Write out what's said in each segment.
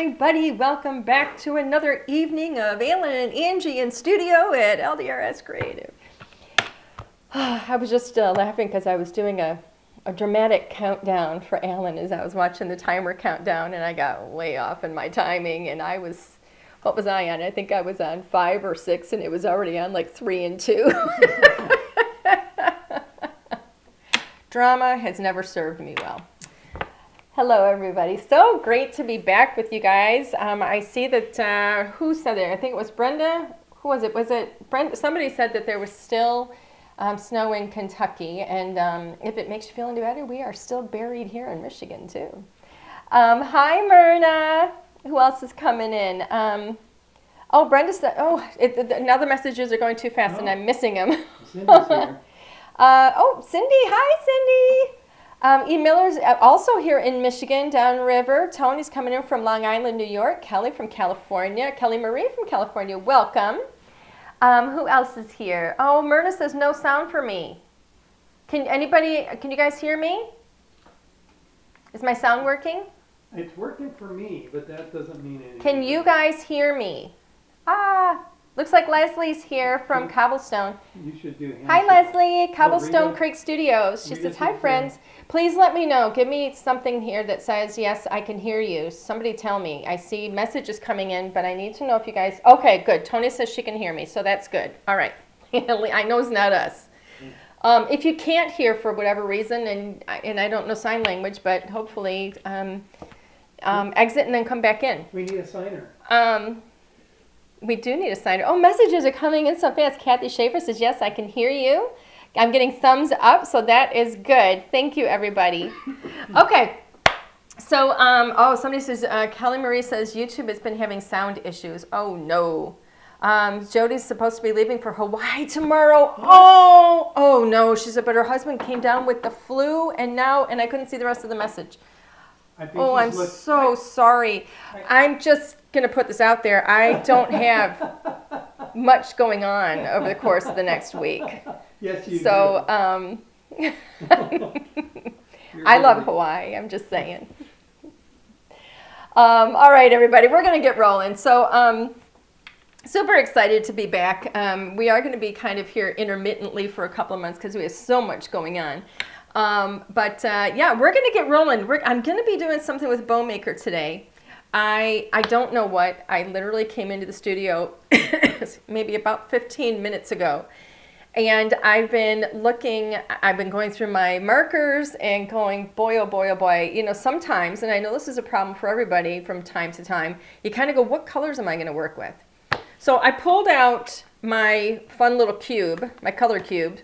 everybody. Welcome back to another evening of Alan and Angie in studio at LDRS Creative. I was just laughing because I was doing a dramatic countdown for Alan as I was watching the timer countdown, and I got way off in my timing, and I was, what was I on? I think I was on 5 or 6, and it was already on like 3 and 2. Drama has never served me well. Hello, everybody. So great to be back with you guys. I see that, who said it? I think it was Brenda. Who was it? Was it Brenda? Somebody said that there was still snow in Kentucky, and if it makes you feel any better, we are still buried here in Michigan, too. Hi, Myrna. Who else is coming in? Oh, Brenda said, now the messages are going too fast, and I'm missing them. Cindy's here. Oh, Cindy. Hi, Cindy. E. Miller's also here in Michigan, downriver. Tony's coming in from Long Island, New York. Kelly from California. Kelly Marie from California. Welcome. Who else is here? Oh, Myrna says no sound for me. Can you guys hear me? Is my sound working? It's working for me, but that doesn't mean anything. Can you guys hear me? Looks like Leslie's here from Cobblestone. You should do hand Hi, shake. Leslie, Cobblestone Creek Studios. She Rita says, hi, keeps friends. Please let me know. Give me something here that says, yes, I can hear you. Somebody tell me. I see messages coming in, but I need to know if you guys... Okay, good. Tony says she can hear me, so that's good. All right. I know it's not us. If you can't hear for whatever reason, and I don't know sign language, but hopefully exit and then come back in. We need a signer. We do need a signer. Oh, messages are coming in so fast. Kathy Schaefer says, yes, I can hear you. I'm getting thumbs up, so that is good. Thank you, everybody. Okay. So, somebody says, Kelly Marie says, YouTube has been having sound issues. Oh, no. Jody's supposed to be leaving for Hawaii tomorrow. Oh, no. She said, but her husband came down with the flu, and I couldn't see the rest of the message. I'm so sorry. I'm just going to put this out there. I don't have much going on over the course of the next week. Yes, you do. So, I love Hawaii. I'm just saying. All right, everybody. We're going to get rolling. So, super excited to be back. We are going to be kind of here intermittently for a couple of months because we have so much going on. Yeah, we're going to get rolling. I'm going to be doing something with Bouquet Maker today. I don't know what. I literally came into the studio maybe about 15 minutes ago. And I've been going through my markers and going, boy, oh boy, oh boy. You know, sometimes, and I know this is a problem for everybody from time to time, you kind of go, what colors am I going to work with? So I pulled out my fun little cube, my color cube,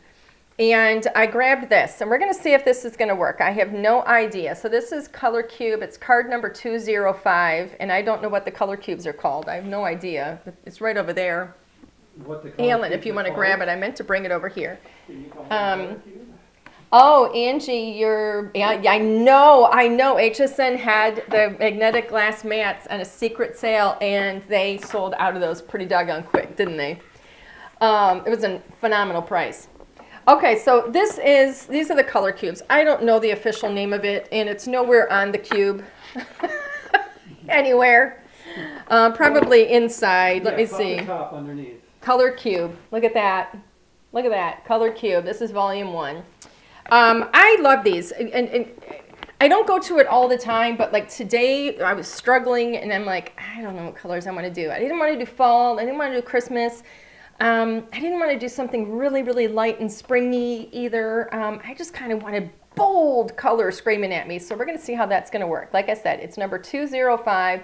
and I grabbed this, and we're going to see if this is going to work. I have no idea. So this is Color Cube. It's card number 205, and I don't know what the color cubes are called. I have no idea. It's right over there. What the color Alan, if cubes you are want to called? grab it, I meant to bring it over here. Can you call it a color cube? Oh, Angie, I know. HSN had the magnetic glass mats on a secret sale, and they sold out of those pretty doggone quick, didn't they? It was a phenomenal price. Okay, so these are the color cubes. I don't know the official name of it, and it's nowhere on the cube anywhere. Probably inside. Let me see. The top underneath. Color cube. Look at that. Look at that. Color cube. This is volume 1. I love these, and I don't go to it all the time, but like today I was struggling, and I'm like, I don't know what colors I want to do. I didn't want to do fall. I didn't want to do Christmas. I didn't want to do something really, really light and springy either. I just kind of wanted bold color screaming at me. So we're going to see how that's going to work. Like I said, it's number 205.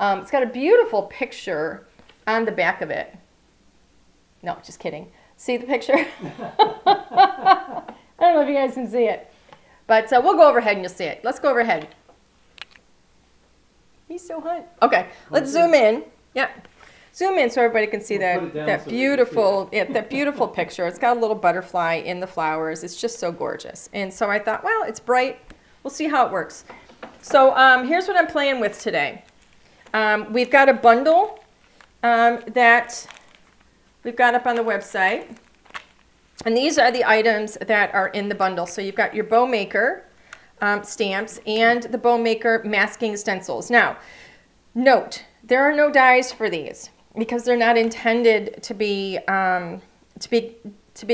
It's got a beautiful picture on the back of it. No, just kidding. See the picture? I don't know if you guys can see it. But we'll go overhead and you'll see it. Let's go overhead. He's so hot. Okay, let's zoom in. Yeah. Zoom in so everybody can see that beautiful picture. It's got a little butterfly in the flowers. It's just so gorgeous. And so I thought, well, it's bright. We'll see how it works. So here's what I'm playing with today. We've got a bundle that we've got up on the website. And these are the items that are in the bundle. So you've got your Bouquet Maker stamps and the Bouquet Maker masking stencils. Now, Note, there are no dies for these because they're not intended to be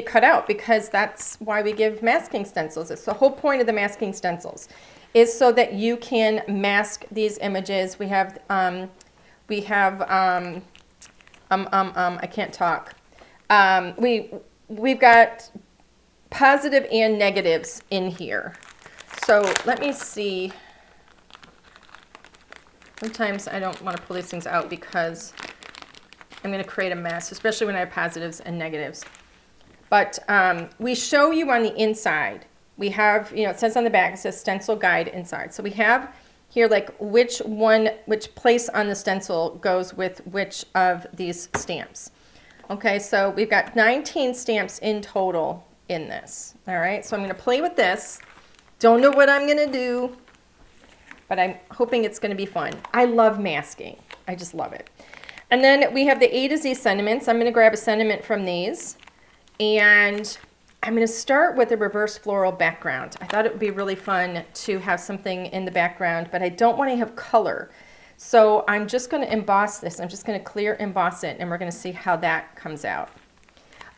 cut out, because that's why we give masking stencils. It's the whole point of the masking stencils, is so that you can mask these images. I can't talk. We've got positive and negatives in here. So let me see. Sometimes I don't want to pull these things out because I'm going to create a mess, especially when I have positives and negatives. But we show you on the inside. We have, it says on the back, it says stencil guide inside. So we have here like which place on the stencil goes with which of these stamps. Okay, so we've got 19 stamps in total in this. All right, so I'm going to play with this. Don't know what I'm going to do, but I'm hoping it's going to be fun. I love masking. I just love it. And then we have the A to Z sentiments. I'm going to grab a sentiment from these, and I'm going to start with a reverse floral background. I thought it would be really fun to have something in the background, but I don't want to have color. So I'm just going to emboss this. I'm just going to clear emboss it, and we're going to see how that comes out.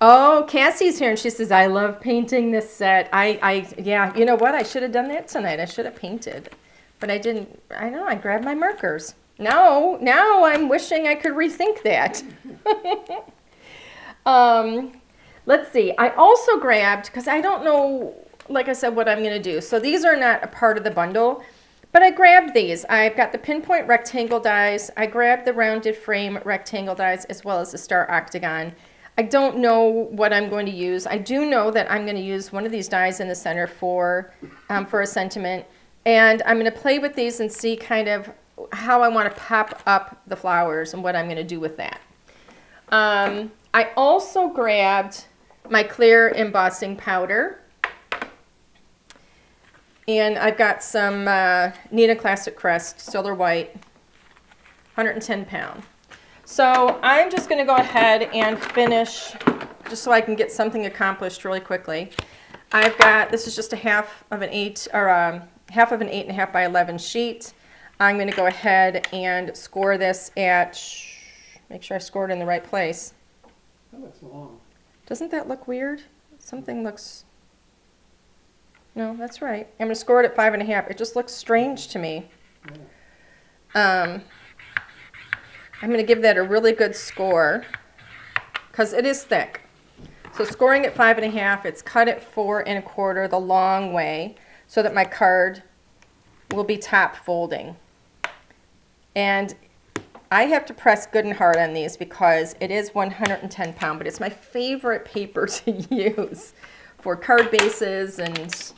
Oh, Cassie's here, and she says, I love painting this set. Yeah, you know what? I should have done that tonight. I should have painted, but I didn't. I know, I grabbed my markers. Now I'm wishing I could rethink that. Let's see. I also grabbed, because I don't know, like I said, what I'm going to do. So these are not a part of the bundle, but I grabbed these. I've got the pinpoint rectangle dies. I grabbed the rounded frame rectangle dies as well as the star octagon. I don't know what I'm going to use. I do know that I'm going to use one of these dies in the center for a sentiment. And I'm going to play with these and see kind of how I want to pop up the flowers and what I'm going to do with that. I also grabbed my clear embossing powder. And I've got some Neenah Classic Crest Solar White, 110 pound. So I'm just going to go ahead and finish, just so I can get something accomplished really quickly. I've got, this is just a half of an 8.5 by 11 sheet. I'm going to go ahead and score this at, make sure I score it in the right place. That looks long. Doesn't that look weird? Something looks, no, that's right. I'm going to score it at 5.5. It just looks strange to me. Yeah. I'm going to give that a really good score because it is thick. So scoring at 5.5, it's cut at 4 1/4 the long way so that my card will be top folding. And I have to press good and hard on these because it is 110 pound, but it's my favorite paper to use for card bases and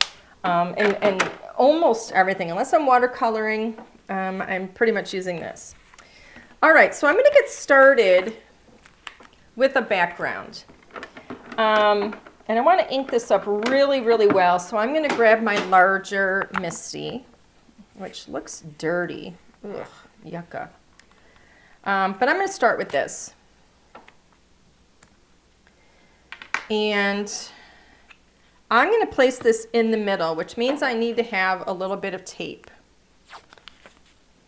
almost everything. Unless I'm watercoloring, I'm pretty much using this. All right, so I'm going to get started with a background. And I want to ink this up really, really well. So I'm going to grab my larger Misty, which looks dirty. Ugh, yucca. But I'm going to start with this. And I'm going to place this in the middle, which means I need to have a little bit of tape.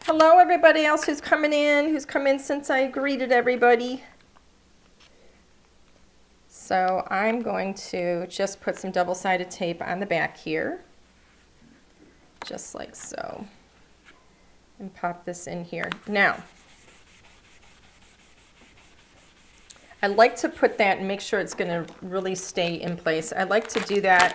Hello, everybody else who's come in since I greeted everybody. So I'm going to just put some double-sided tape on the back here, just like so, and pop this in here. Now, I like to put that and make sure it's going to really stay in place. I like to do that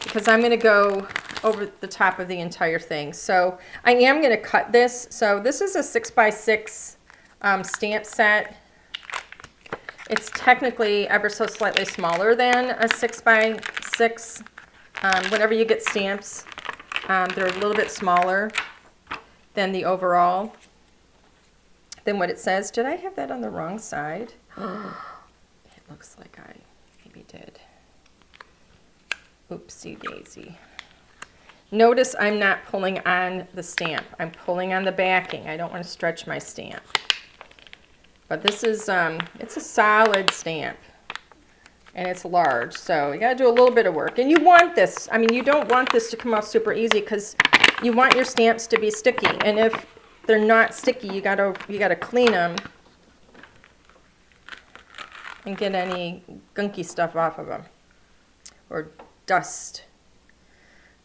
because I'm going to go over the top of the entire thing. So I am going to cut this. So this is a 6x6 stamp set. It's technically ever so slightly smaller than a 6x6. Whenever you get stamps, they're a little bit smaller than the overall, than what it says. Did I have that on the wrong side? It looks like I maybe did. Oopsie daisy. Notice I'm not pulling on the stamp. I'm pulling on the backing. I don't want to stretch my stamp. But this is, it's a solid stamp. And it's large, so you got to do a little bit of work. And you want this, I mean, you don't want this to come off super easy because you want your stamps to be sticky. And they're not sticky, you gotta clean them and get any gunky stuff off of them, or dust.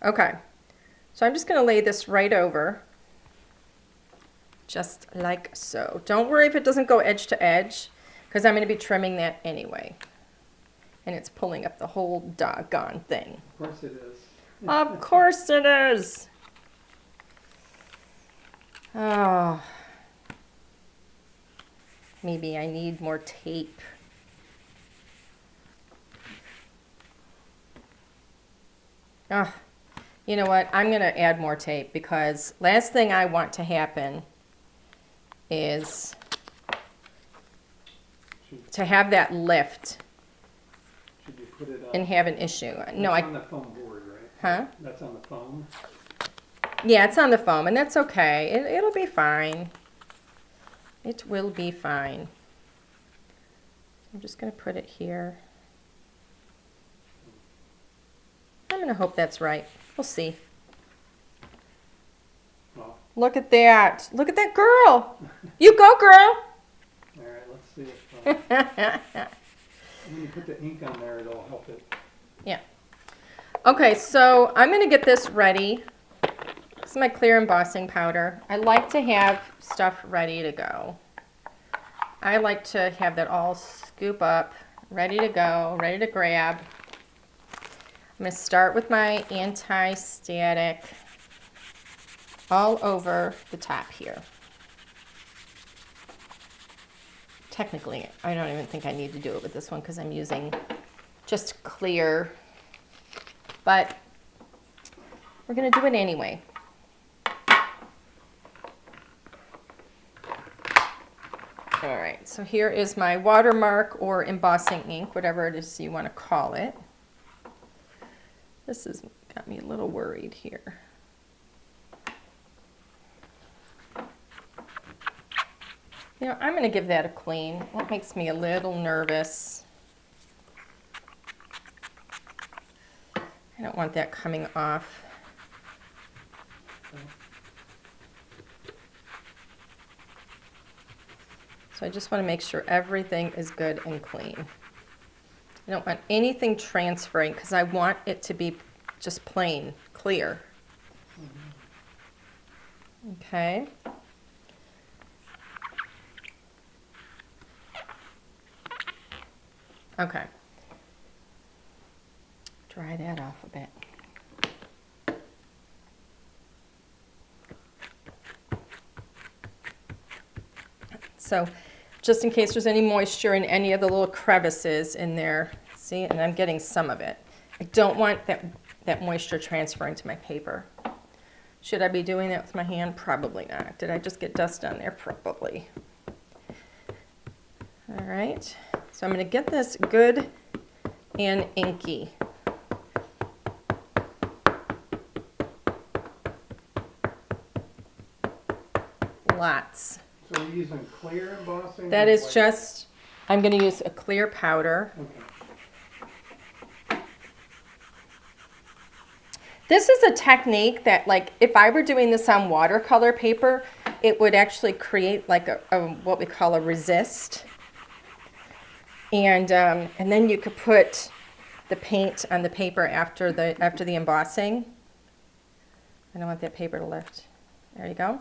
Okay, so I'm just gonna lay this right over, just like so. Don't worry if it doesn't go edge to edge, because I'm gonna be trimming that anyway. And it's pulling up the whole doggone thing. Of course it is. Of course it is. Oh, maybe I need more tape. Oh, you know what? I'm going to add more tape, because last thing I want to happen is to have that lift Should you put it and up? have an issue. No, That's on the foam board, right? Huh? That's on the foam. Yeah, it's on the foam, and that's okay. It'll be fine. It will be fine. I'm just going to put it here. I'm going to hope that's right. We'll see. Well, Look at that. Look at that girl. You go, girl. all right, let's see if when you put the ink on there, it'll help it. Yeah. Okay, so I'm going to get this ready. This is my clear embossing powder. I like to have stuff ready to go. I like to have that all scoop up, ready to go, ready to grab. I'm going to start with my anti-static all over the top here. Technically, I don't even think I need to do it with this one because I'm using just clear, but we're going to do it anyway. All right, so here is my watermark or embossing ink, whatever it is you want to call it. This has got me a little worried here. You know, I'm going to give that a clean. That makes me a little nervous. I don't want that coming off. So I just want to make sure everything is good and clean. I don't want anything transferring because I want it to be just plain, clear. Okay. Okay. Dry that off a bit. So just in case there's any moisture in any of the little crevices in there, see, and I'm getting some of it. I don't want that moisture transferring to my paper. Should I be doing that with my hand? Probably not. Did I just get dust on there? Probably. All right, so I'm going to get this good and inky. Lots. So you're using clear embossing? That or is white? just, I'm going to use a clear powder. Okay. This is a technique that, like, if I were doing this on watercolor paper, it would actually create like a what we call a resist. And then you could put the paint on the paper after the embossing. I don't want that paper to lift. There you go.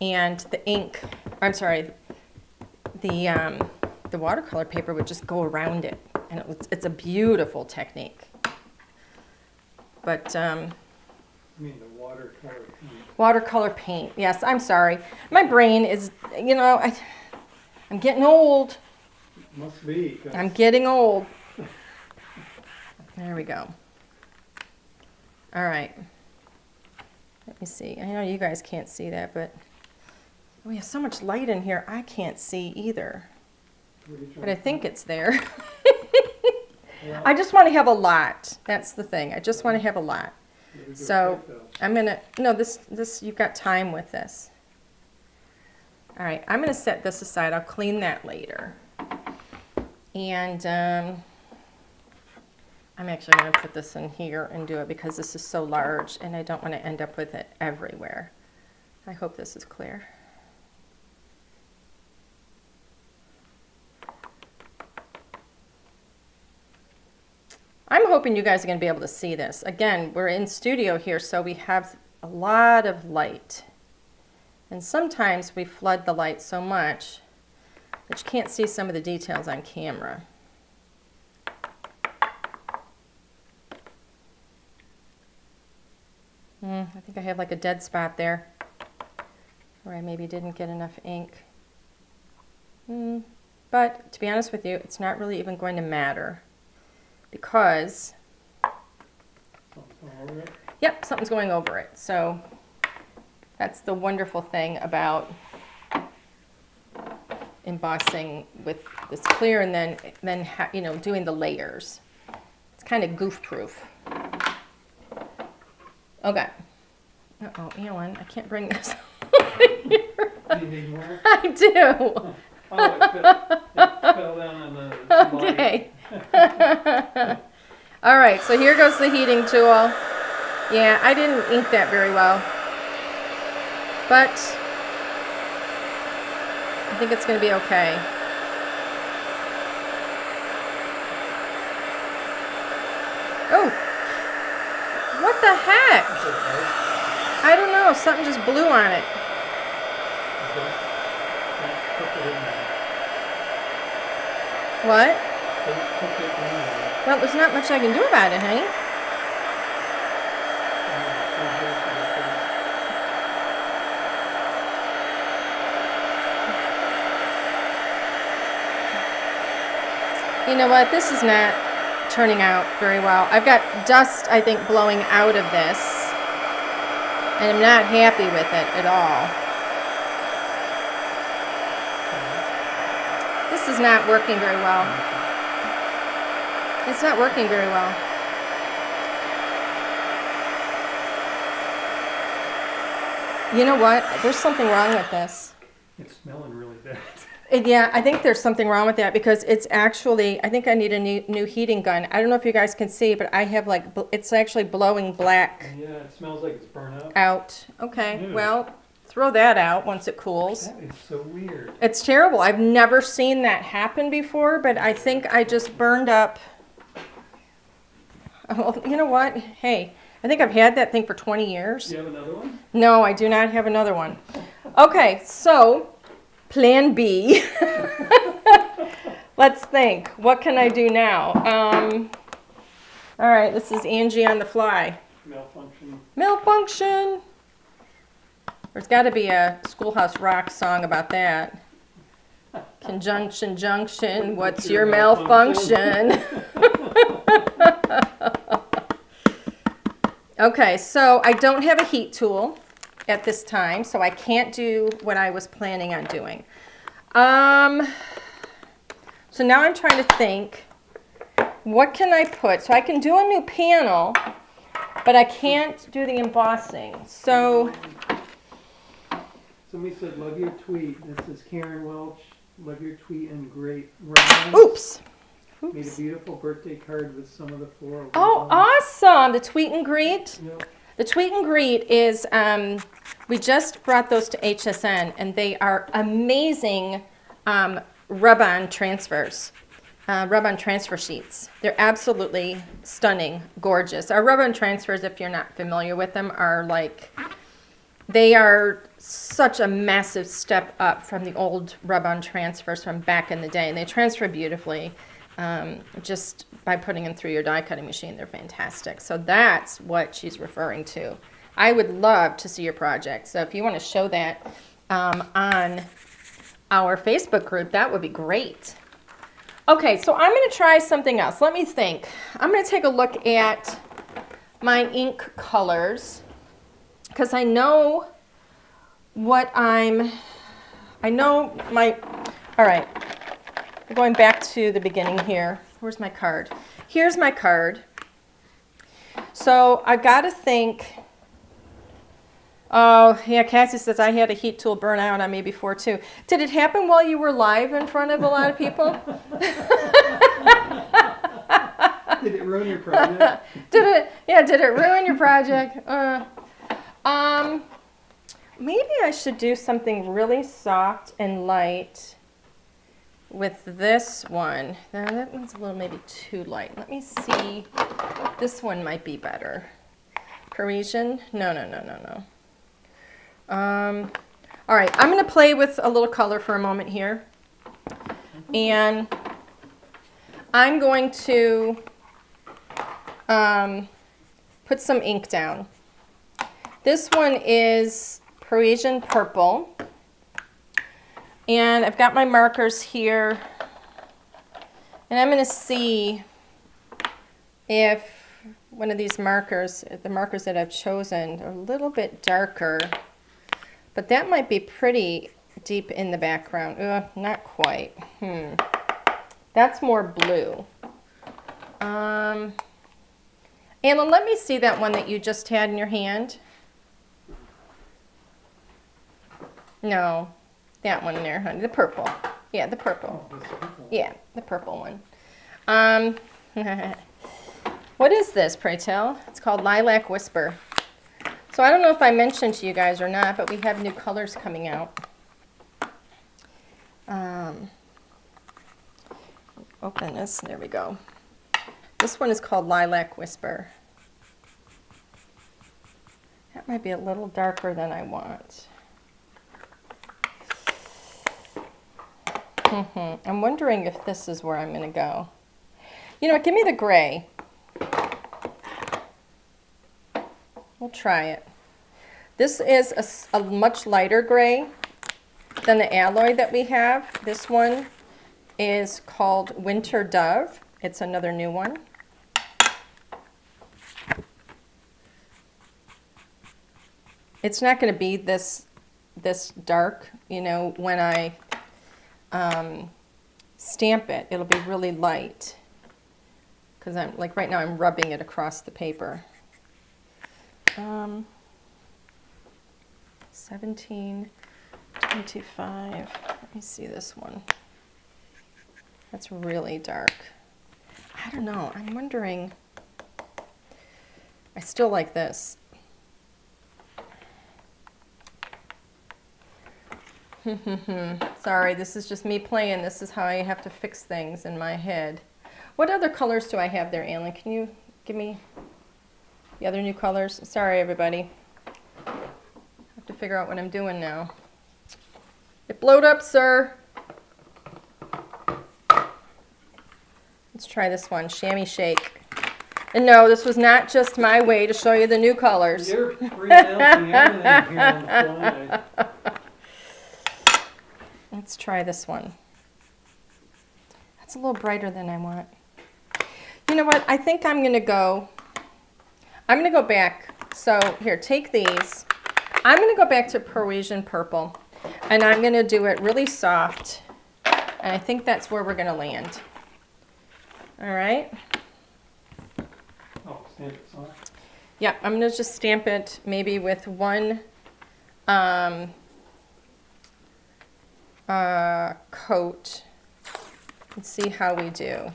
And the ink, I'm sorry, the watercolor paper would just go around it, and it's a beautiful technique. But You mean the watercolor paint? watercolor paint, yes. I'm sorry, my brain is, you know, I'm getting old. Must be. 'Cause I'm getting old. There we go. All right. Let me see. I know you guys can't see that, but we have so much light in here, I can't see either. what are you trying But I to think it's there. Well, I just want to have a lot. That's the thing. I just want to have a lot. you do So quick, though. I'm gonna, no, this, you've got time with this. All right, I'm gonna set this aside. I'll clean that later. And I'm actually gonna put this in here and do it because this is so large and I don't want to end up with it everywhere. I hope this is clear. I'm hoping you guys are going to be able to see this. Again, we're in studio here, so we have a lot of light. And sometimes we flood the light so much that you can't see some of the details on camera. I think I have like a dead spot there, or I maybe didn't get enough ink. But to be honest with you, it's not really even going to matter because, yep, something's going over it. So that's the wonderful thing about embossing with this clear and then you know, doing the layers. It's kind of goof-proof. Okay. Uh-oh, Alan, I can't bring this over here. Do you need more? I do. Oh, it fell down on the slide. Okay. All right, so here goes the heating tool. Yeah, I didn't ink that very well. But I think it's going to be okay. Oh, what the heck? I don't know, something just blew on it. What? Well, there's not much I can do about it, honey. You know what? This is not turning out very well. I've got dust, I think, blowing out of this, and I'm not happy with it at all. This is not working very well. It's not working very well. You know what? There's something wrong with this. It's smelling really bad. Yeah, I think there's something wrong with that because it's actually, I think I need a new heating gun. I don't know if you guys can see, but I have like, it's actually blowing black Yeah, it smells like it's burnt up. out. Okay, Ew. well, throw that out once it cools. That is so weird. It's terrible. I've never seen that happen before, but I think I just burned up. Well, you know what? Hey, I think I've had that thing for 20 years. Do you have another one? No, I do not have another one. Okay, so plan B. Let's think. What can I do now? All right, this is Angie on the fly. Malfunction. Malfunction. There's got to be a Schoolhouse Rock song about that. Conjunction, junction, what's your malfunction? Okay, so I don't have a heat tool at this time, so I can't do what I was planning on doing. So now I'm trying to think, what can I put? So I can do a new panel, but I can't do the embossing. So Somebody said, love your tweet. This is Karen Welch. Love your tweet and great rhymes. oops. Made a beautiful birthday card with some of the floral. Oh, awesome. The tweet and greet. Yep. The tweet and greet is, we just brought those to HSN, and they are amazing rub-on transfers, rub-on transfer sheets. They're absolutely stunning, gorgeous. Our rub-on transfers, if you're not familiar with them, are like, they are such a massive step up from the old rub-on transfers from back in the day, and they transfer beautifully. Just by putting them through your die cutting machine. They're fantastic. So that's what she's referring to. I would love to see your project. So if you want to show that on our Facebook group, that would be great. Okay, so I'm going to try something else. Let me think. I'm going to take a look at my ink colors because I know what all right. Going back to the beginning here. Where's my card? Here's my card. So I got to think. Oh, yeah, Cassie says I had a heat tool burn out on me before too. Did it happen while you were live in front of a lot of people? Did it ruin your project? Did it ruin your project? maybe I should do something really soft and light with this one. Now that one's a little maybe too light. Let me see. This one might be better. Parisian? No. All right, I'm going to play with a little color for a moment here. And I'm going to put some ink down. This one is Parisian Purple. And I've got my markers here. And I'm going to see if one of these markers, the markers that I've chosen, are a little bit darker. But that might be pretty deep in the background. Not quite. That's more blue. Anna, let me see that one that you just had in your hand. No, that one there, honey. The purple. Yeah, the purple. Yeah, the purple one. What is this, pray tell? It's called Lilac Whisper. So I don't know if I mentioned to you guys or not, but we have new colors coming out. Open this. There we go. This one is called Lilac Whisper. That might be a little darker than I want. I'm wondering if this is where I'm going to go. You know what? Give me the gray. We'll try it. This is a much lighter gray than the alloy that we have. This one is called Winter Dove. It's another new one. It's not going to be this dark, you know, when I stamp it. It'll be really light because I'm like right now I'm rubbing it across the paper. 1725. Let me see this one. That's really dark. I don't know. I'm wondering. I still like this. Sorry, this is just me playing. This is how I have to fix things in my head. What other colors do I have there, Alan? Can you give me the other new colors? Sorry, everybody. I have to figure out what I'm doing now. It blowed up, sir. Let's try this one, Chamois Shake. And no, this was not just my way to show you the new colors. You're pre-announcing everything here on the fly. Let's try this one. That's a little brighter than I want. You know what? I think I'm going to go back. So here, take these. I'm going to go back to Parisian Purple. And I'm going to do it really soft. And I think that's where we're going to land. All right? Oh, stamp it soft. Yeah, I'm going to just stamp it maybe with one coat and see how we do.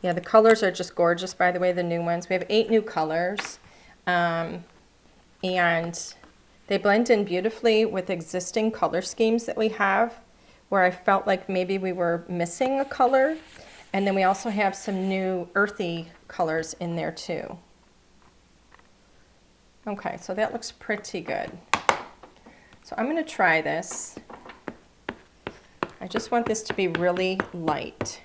Yeah, the colors are just gorgeous, by the way, the new ones. We have 8 new colors, and they blend in beautifully with existing color schemes that we have, where I felt like maybe we were missing a color. And then we also have some new earthy colors in there too. Okay, so that looks pretty good. So I'm going to try this. I just want this to be really light.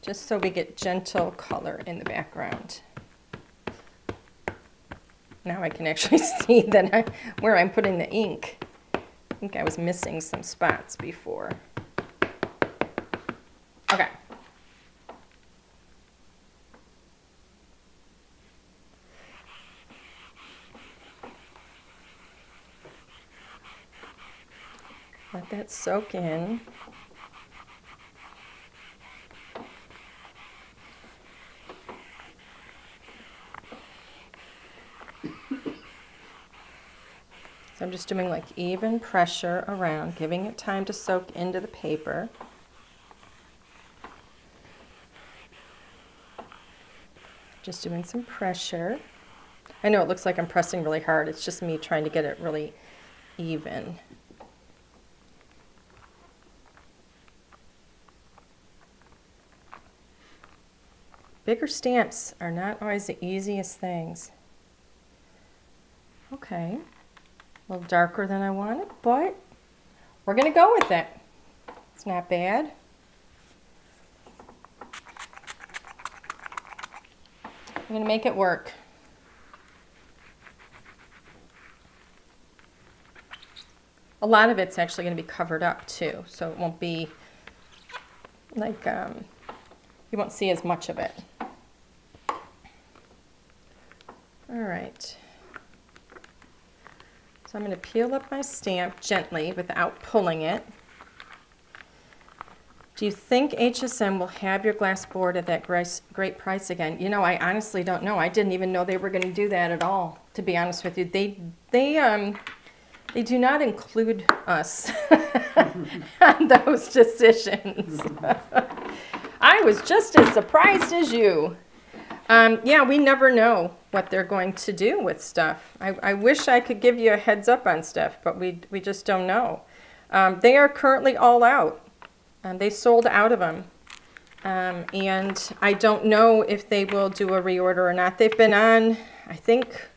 Just so we get gentle color in the background. Now I can actually see that where I'm putting the ink. I think I was missing some spots before. Okay. Let that soak in. So So I'm just doing like even pressure around, giving it time to soak into the paper. Just doing some pressure. I know it looks like I'm pressing really hard. It's just me trying to get it really even. Bigger stamps are not always the easiest things. Okay, a little darker than I wanted, but we're gonna go with it. It's not bad. I'm gonna make it work. A lot of it's actually gonna be covered up too, so it won't be like, you won't see as much of it. All right. So I'm going to peel up my stamp gently without pulling it. Do you think HSM will have your glass board at that great price again? You know, I honestly don't know. I didn't even know they were going to do that at all, to be honest with you. They do not include us on those decisions. I was just as surprised as you. Yeah, we never know what they're going to do with stuff. I wish I could give you a heads up on stuff, but we just don't know. They are currently all out. They sold out of them. And I don't know if they will do a reorder or not. They've been on, I think,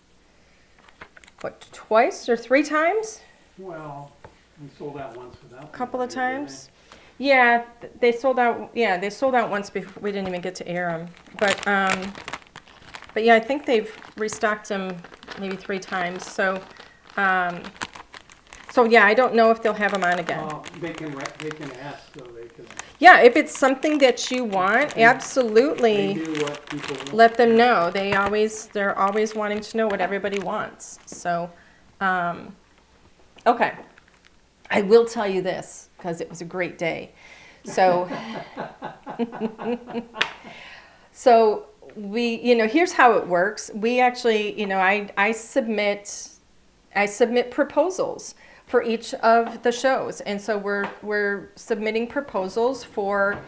what, twice or 3 times? Well, we sold out once without. A couple of times. Yeah, they sold out. Yeah, they sold out once before we didn't even get to air them. But yeah, I think they've restocked them maybe 3 times. So yeah, I don't know if they'll have them on again. They can ask, so they can. Yeah, if it's something that you want, absolutely. They do what people want. Let them know. They're always wanting to know what everybody wants. So, okay. I will tell you this, because it was a great day. So, so here's how it works. We actually, I submit proposals for each of the shows, and so we're submitting proposals for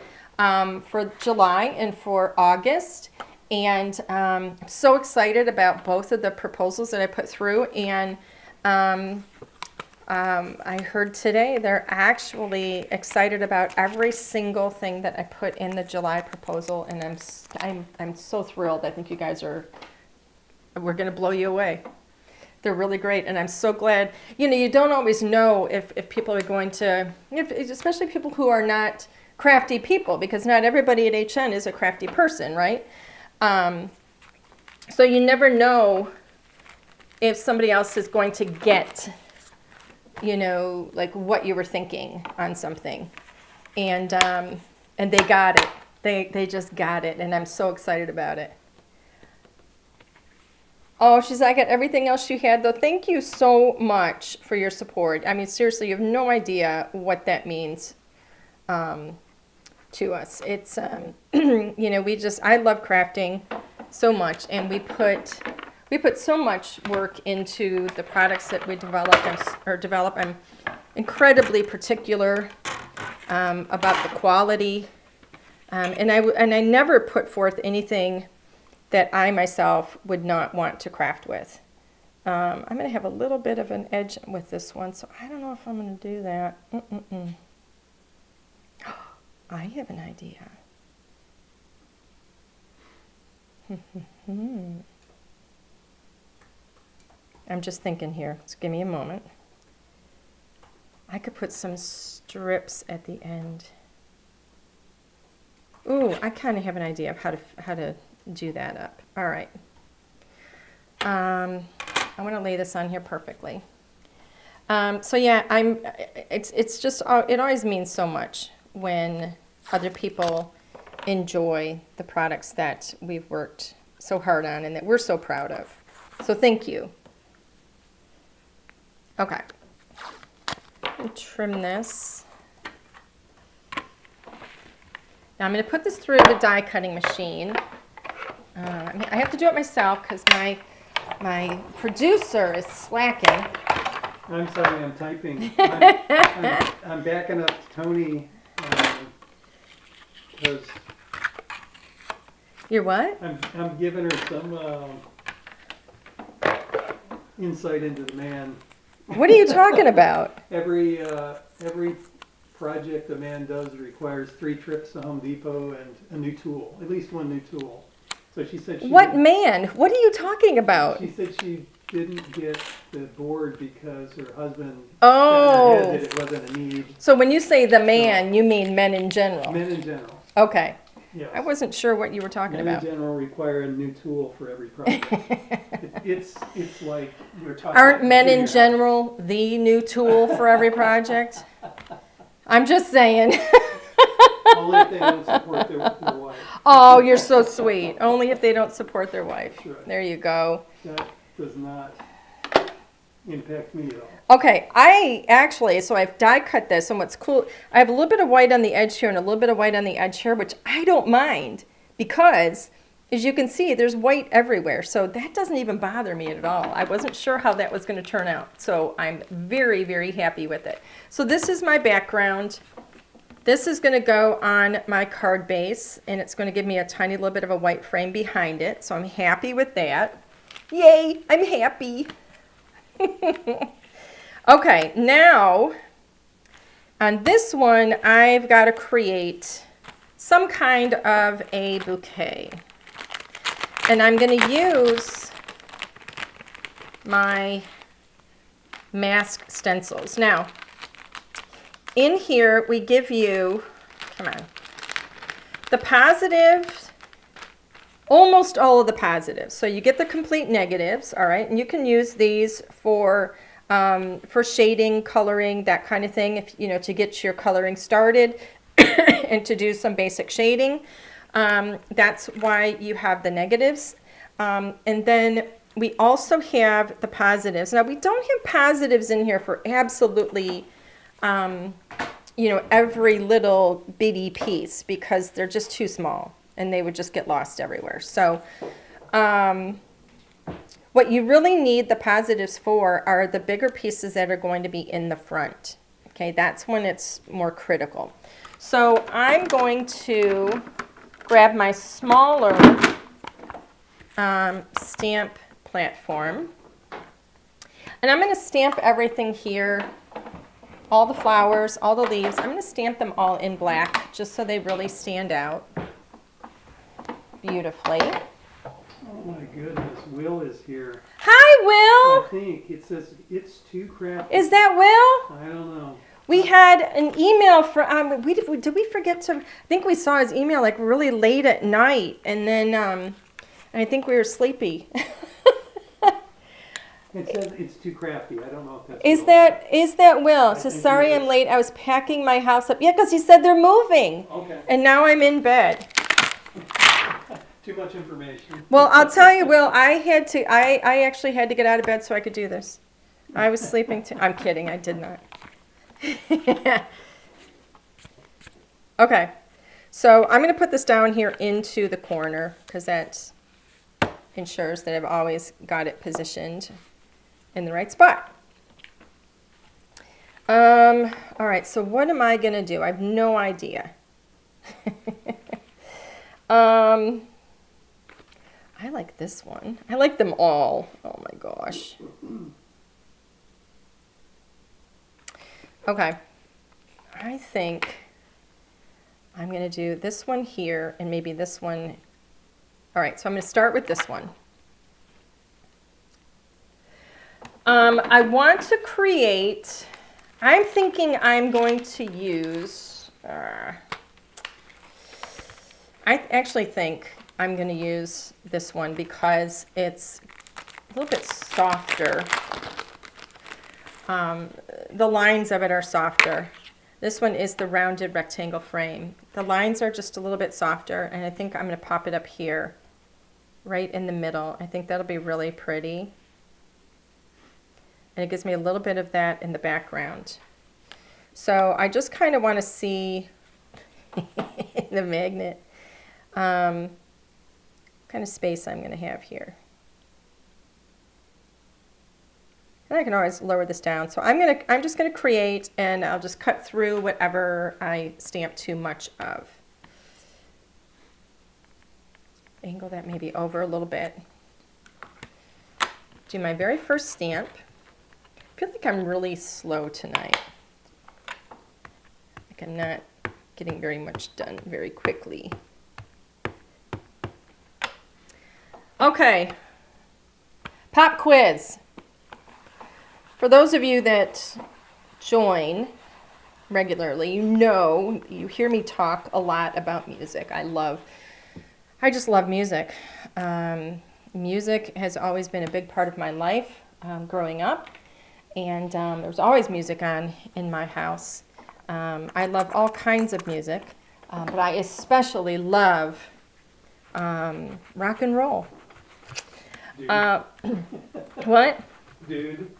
July and for August, and I'm so excited about both of the proposals that I put through, and I heard today they're actually excited about every single thing that I put in the July proposal, and I'm so thrilled. I think you guys we're going to blow you away. They're really great, and I'm so glad. You don't always know if people are going to, especially people who are not crafty people, because not everybody at HN is a crafty person, right? So you never know if somebody else is going to get like what you were thinking on something, and they got it. They just got it, and I'm so excited about it. Oh, she's like, I got everything else you had, though. Thank you so much for your support. I mean, seriously, you have no idea what that means to us. It's I love crafting so much, and we put so much work into the products that we develop. I'm incredibly particular about the quality, and I never put forth anything that I myself would not want to craft with. I'm going to have a little bit of an edge with this one, so I don't know if I'm going to do that. I have an idea. I'm just thinking here, so give me a moment. I could put some strips at the end. Ooh, I kind of have an idea of how to do that up. All right. I want to lay this on here perfectly. So yeah, it's just, it always means so much when other people enjoy the products that we've worked so hard on and that we're so proud of. So thank you. Okay. I'll trim this. Now I'm going to put this through the die cutting machine. I have to do it myself because my producer is slacking. I'm sorry, I'm typing. I'm backing up Tony because You're what? I'm giving her some insight into the man. What are you talking about? Every project a man does requires 3 trips to Home Depot and a new tool, at least one new tool. So she said What man? What are you talking about? She said she didn't get the board because her husband Oh. said in her head that it wasn't a need. So when you say the man, you mean men in general? Men in general. Okay. Yes. I wasn't sure what you were talking Men about. in general require a new tool for every project. It's like we're talking. Aren't men in computer. general the new tool for every project? I'm just saying. Only if they don't support their wife. Oh, you're so sweet. Only if they don't support their wife. That's right. There you go. That does not impact me at all. Okay, so I've die cut this, and what's cool, I have a little bit of white on the edge here and a little bit of white on the edge here, which I don't mind because, as you can see, there's white everywhere, so that doesn't even bother me at all. I wasn't sure how that was going to turn out, so I'm very, very happy with it. So this is my background. This is going to go on my card base, and it's going to give me a tiny little bit of a white frame behind it, so I'm happy with that. Yay, I'm happy. Okay, now on this one, I've got to create some kind of a bouquet. And I'm going to use my mask stencils. Now, in here, we give you, come on, the positives, almost all of the positives. So you get the complete negatives, all right, and you can use these for shading, coloring, that kind of thing, if to get your coloring started and to do some basic shading. That's why you have the negatives. And then we also have the positives. Now, we don't have positives in here for absolutely, every little bitty piece because they're just too small and they would just get lost everywhere. So, what you really need the positives for are the bigger pieces that are going to be in the front. Okay, that's when it's more critical. So I'm going to grab my smaller stamp platform, and I'm going to stamp everything here, all the flowers, all the leaves. I'm going to stamp them all in black just so they really stand out beautifully. Oh my goodness, Will is here. Hi, Will. I think it says it's too crafty. Is that Will? I don't know. We had an email from, did we forget to, I think we saw his email like really late at night, and then I think we were sleepy. It says it's too crafty. I don't know if that's Is that Will? So think sorry it I'm is. late. I was packing my house up. Yeah, because he said they're moving. Okay. And now I'm in bed. Too much information. Well, I'll tell you, Will, I actually had to get out of bed so I could do this. I was sleeping too. I'm kidding. I did not. Okay. So I'm going to put this down here into the corner because that ensures that I've always got it positioned in the right spot. All right, so what am I going to do? I have no idea. I like this one. I like them all. Oh my gosh. Okay. I think I'm going to do this one here and maybe this one. All right, so I'm going to start with this one. I want to create, I'm thinking I'm going to use, I actually think I'm going to use this one because it's a little bit softer. The lines of it are softer. This one is the rounded rectangle frame. The lines are just a little bit softer, and I think I'm going to pop it up here, right in the middle. I think that'll be really pretty. And it gives me a little bit of that in the background. So I just kind of want to see the magnet, kind of space I'm going to have here. And I can always lower this down. So I'm just gonna create, and I'll just cut through whatever I stamp too much of. Angle that maybe over a little bit. Do my very first stamp. I feel like I'm really slow tonight. Like I'm not getting very much done very quickly. Okay, pop quiz. For those of you that join regularly, you hear me talk a lot about music. I just love music. Music has always been a big part of my life growing up, and there was always music on in my house. I love all kinds of music, but I especially love rock and roll. What? Dude.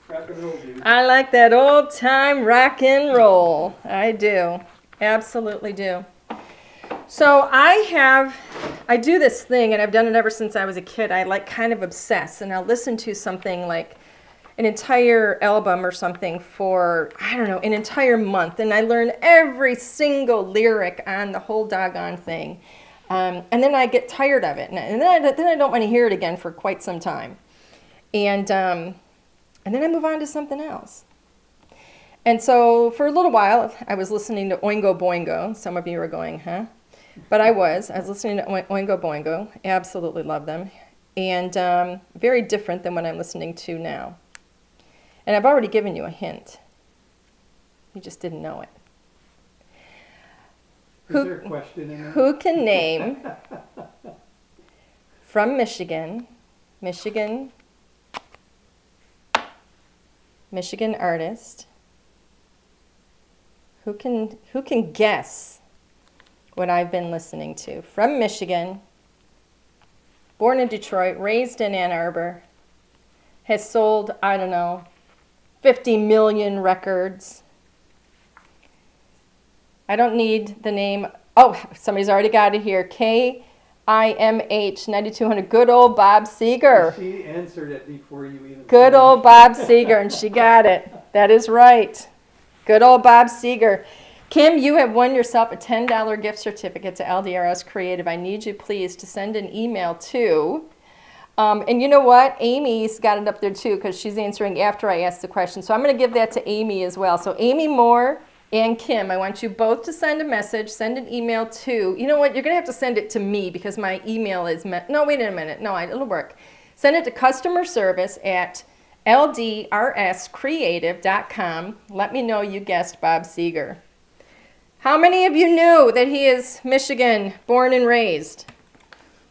Rock and roll, dude. I like that old time rock and roll. I do. Absolutely do. So I do this thing, and I've done it ever since I was a kid. I like kind of obsess, and I'll listen to something like an entire album or something for, I don't know, an entire month, and I learn every single lyric on the whole doggone thing. And then I get tired of it, and then I don't want to hear it again for quite some time. And then I move on to something else. And so for a little while, I was listening to Oingo Boingo. Some of you are going, huh? But I was listening to Oingo Boingo. Absolutely love them. And very different than what I'm listening to now. And I've already given you a hint. You just didn't know it. Is there a question in there? Who can name from Michigan artist, who can guess what I've been listening to? From Michigan, born in Detroit, raised in Ann Arbor, has sold, I don't know, 50 million records. I don't need the name. Oh, somebody's already got it here. KIMH 9200. Good old Bob Seger. She answered it before you even. Good old Bob Seger, and she got it. That is right. Good old Bob Seger. Kim, you have won yourself a $10 gift certificate to LDRS Creative. I need you, please, to send an email to. And you know what? Amy's got it up there, too, because she's answering after I ask the question. So I'm going to give that to Amy as well. So Amy Moore and Kim, I want you both to send a message, send an email to, you know what, you're going to have to send it to me because my email is, no, wait a minute, no, it'll work. Send it to customer service at LDRScreative.com. Let me know you guessed Bob Seger. How many of you knew that he is Michigan, born and raised?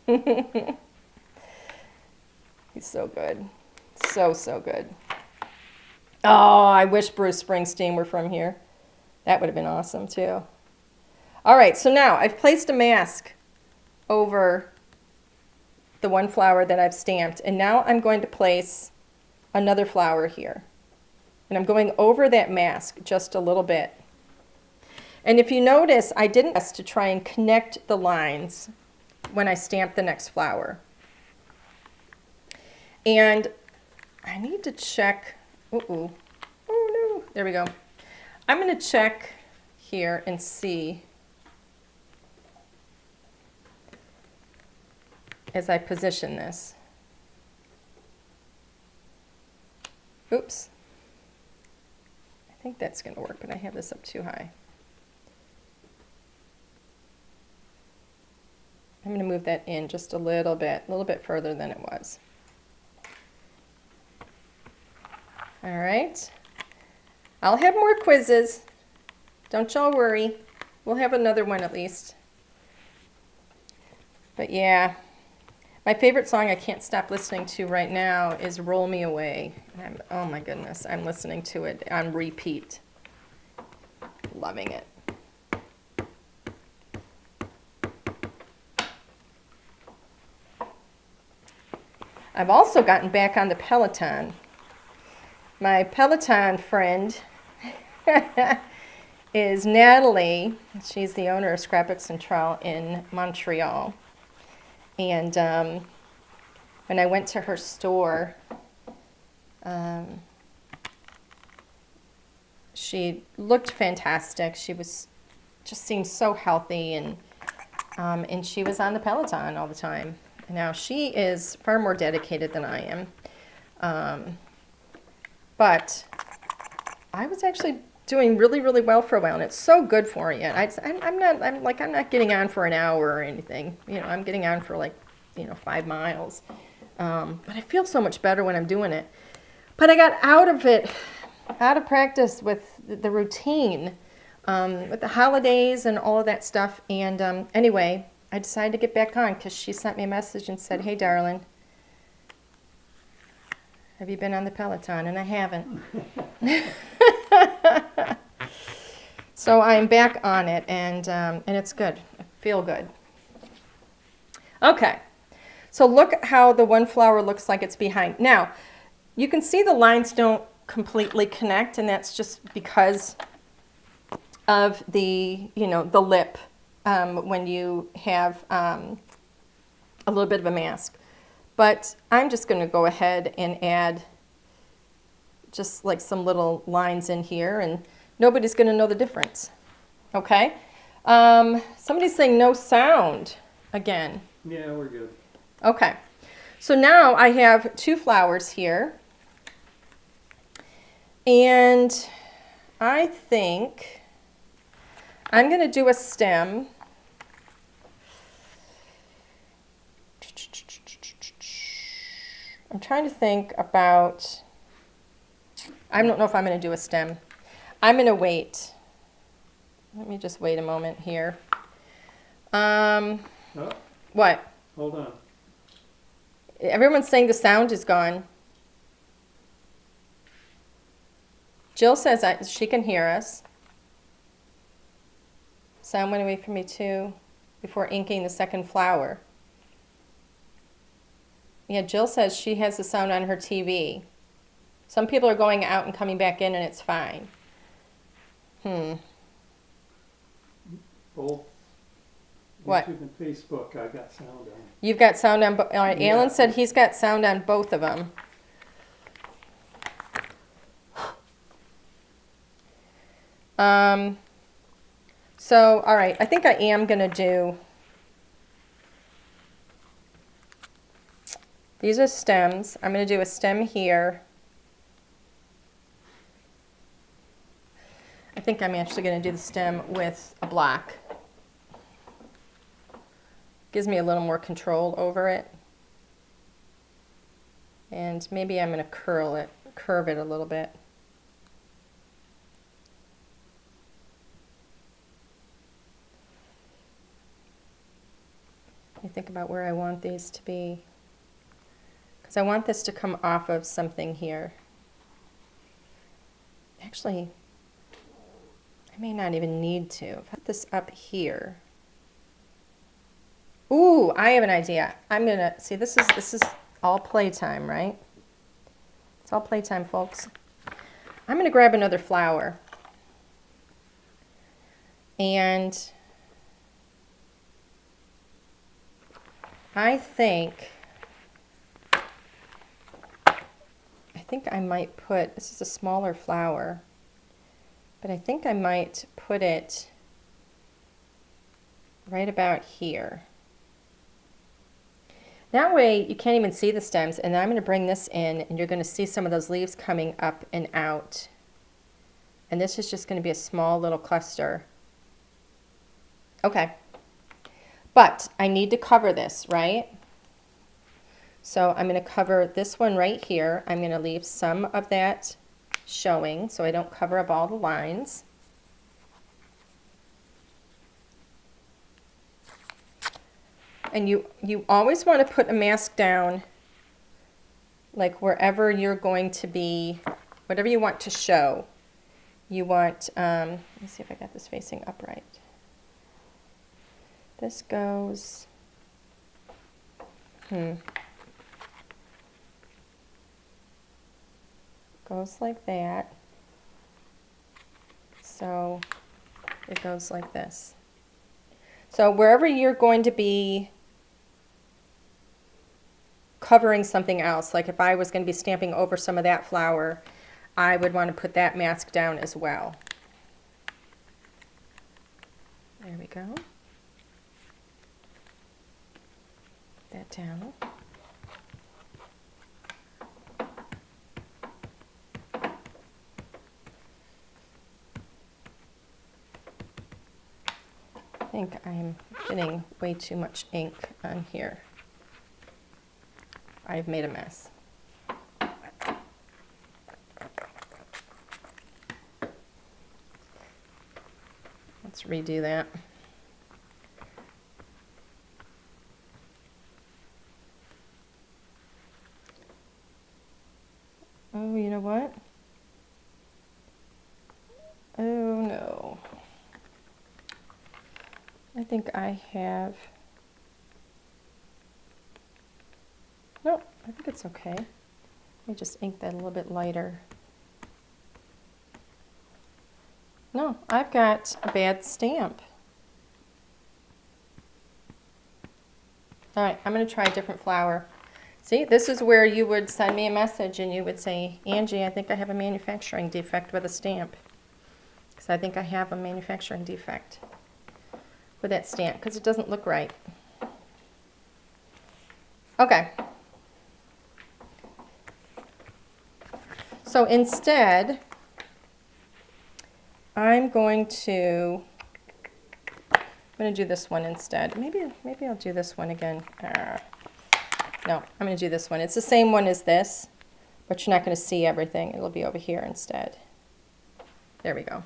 He's so good. So good. Oh, I wish Bruce Springsteen were from here. That would have been awesome, too. All right, so now I've placed a mask over the one flower that I've stamped, and now I'm going to place another flower here. And I'm going over that mask just a little bit. And if you notice, I didn't ask to try and connect the lines when I stamp the next flower. And I need to check, oh no, there we go. I'm going to check here and see as I position this. Oops. I think that's going to work, but I have this up too high. I'm going to move that in just a little bit further than it was. All right. I'll have more quizzes. Don't y'all worry. We'll have another one at least. But yeah, my favorite song I can't stop listening to right now is Roll Me Away. Oh my goodness, I'm listening to it on repeat. Loving it. I've also gotten back on the Peloton. My Peloton friend is Natalie. She's the owner of Scrapbook Central in Montreal. And when I went to her store She looked fantastic. She was just seemed so healthy, and she was on the Peloton all the time. Now she is far more dedicated than I am, but I was actually doing really, really well for a while, and it's so good for you. I'm not getting on for an hour or anything. You know, I'm getting on for like, 5 miles. But I feel so much better when I'm doing it. But I got out of practice with the routine, with the holidays and all of that stuff. And anyway, I decided to get back on because she sent me a message and said, "Hey, darling, have you been on the Peloton?" And I haven't. So I'm back on it, and it's good. I feel good. Okay, so look how the one flower looks like it's behind. Now, you can see the lines don't completely connect, and that's just because of the, the lip when you have a little bit of a mask. But I'm just going to go ahead and add just like some little lines in here, and nobody's going to know the difference. Okay? Somebody's saying no sound again. Yeah, we're good. Okay. So now I have 2 flowers here. And I think I'm going to do a stem. I'm trying to think about, I don't know if I'm going to do a stem. I'm going to wait. Let me just wait a moment here. Oh, What? hold on. Everyone's saying the sound is gone. Jill says she can hear us. Sound went away from me too before inking the second flower. Yeah, Jill says she has the sound on her TV. Some people are going out and coming back in and it's fine. Both What? YouTube and Facebook, I got sound on. You've got sound on both. All right, Yeah. Alan said he's got sound on both of them. So, all right, I think I am going to do, these are stems. I'm going to do a stem here. I think I'm actually going to do the stem with a block. Gives me a little more control over it. And maybe I'm going to curve it a little bit. Let me think about where I want these to be. Because I want this to come off of something here. Actually, I may not even need to. Put this up here. Ooh, I have an idea. I'm gonna see, this is all playtime, right? It's all playtime, folks. I'm gonna grab another flower. And I think I might put, this is a smaller flower, but I think I might put it right about here. That way you can't even see the stems, and then I'm going to bring this in and you're going to see some of those leaves coming up and out. And this is just going to be a small little cluster. Okay. But I need to cover this, right? So I'm going to cover this one right here. I'm going to leave some of that showing so I don't cover up all the lines. And you always want to put a mask down, like wherever you're going to be, whatever you want to show. You want, let me see if I got this facing upright. This goes, goes like that. So it goes like this. So wherever you're going to be covering something else. Like if I was going to be stamping over some of that flower, I would want to put that mask down as well. There we go. That down. I think I'm getting way too much ink on here. I've made a mess. Let's redo that. Oh, you know what? Oh no. I think I have, nope, I think it's okay. Let me just ink that a little bit lighter. No, I've got a bad stamp. All right, I'm going to try a different flower. See, this is where you would send me a message and you would say, Angie, I think I have a manufacturing defect with a stamp. Because I think I have a manufacturing defect with that stamp because it doesn't look right. Okay. So instead, I'm going to do this one instead. Maybe I'll do this one again. No, I'm going to do this one. It's the same one as this, but you're not going to see everything. It'll be over here instead. There we go.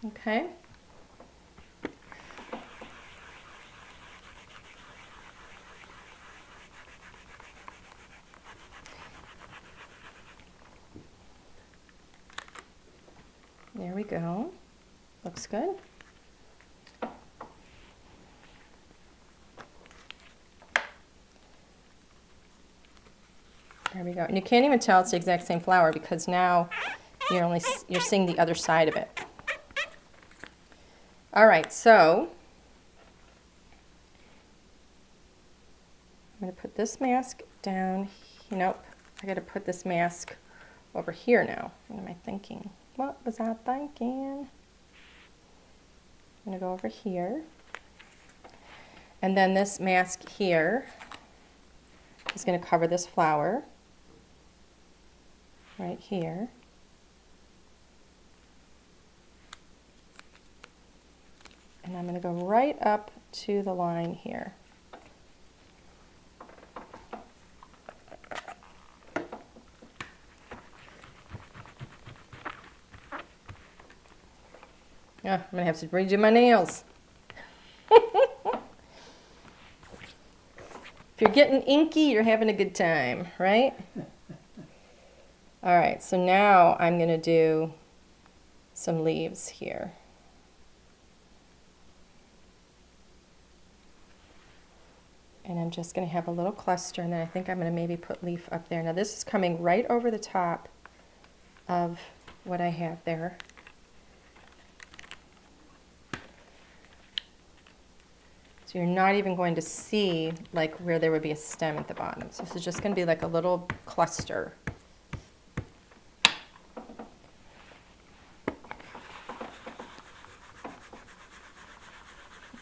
Okay. There we go. Looks good. There we go. And you can't even tell it's the exact same flower because now you're seeing the other side of it. All right, so I'm going to put this mask down. Nope, I got to put this mask over here now. What am I thinking? What was I thinking? I'm going to go over here. And then this mask here is going to cover this flower right here. And I'm going to go right up to the line here. Yeah, I'm going to have to redo my nails. If you're getting inky, you're having a good time, right? All right, so now I'm going to do some leaves here. And I'm just going to have a little cluster, and then I think I'm going to maybe put leaf up there. Now this is coming right over the top of what I have there. So you're not even going to see like where there would be a stem at the bottom. So this is just going to be like a little cluster.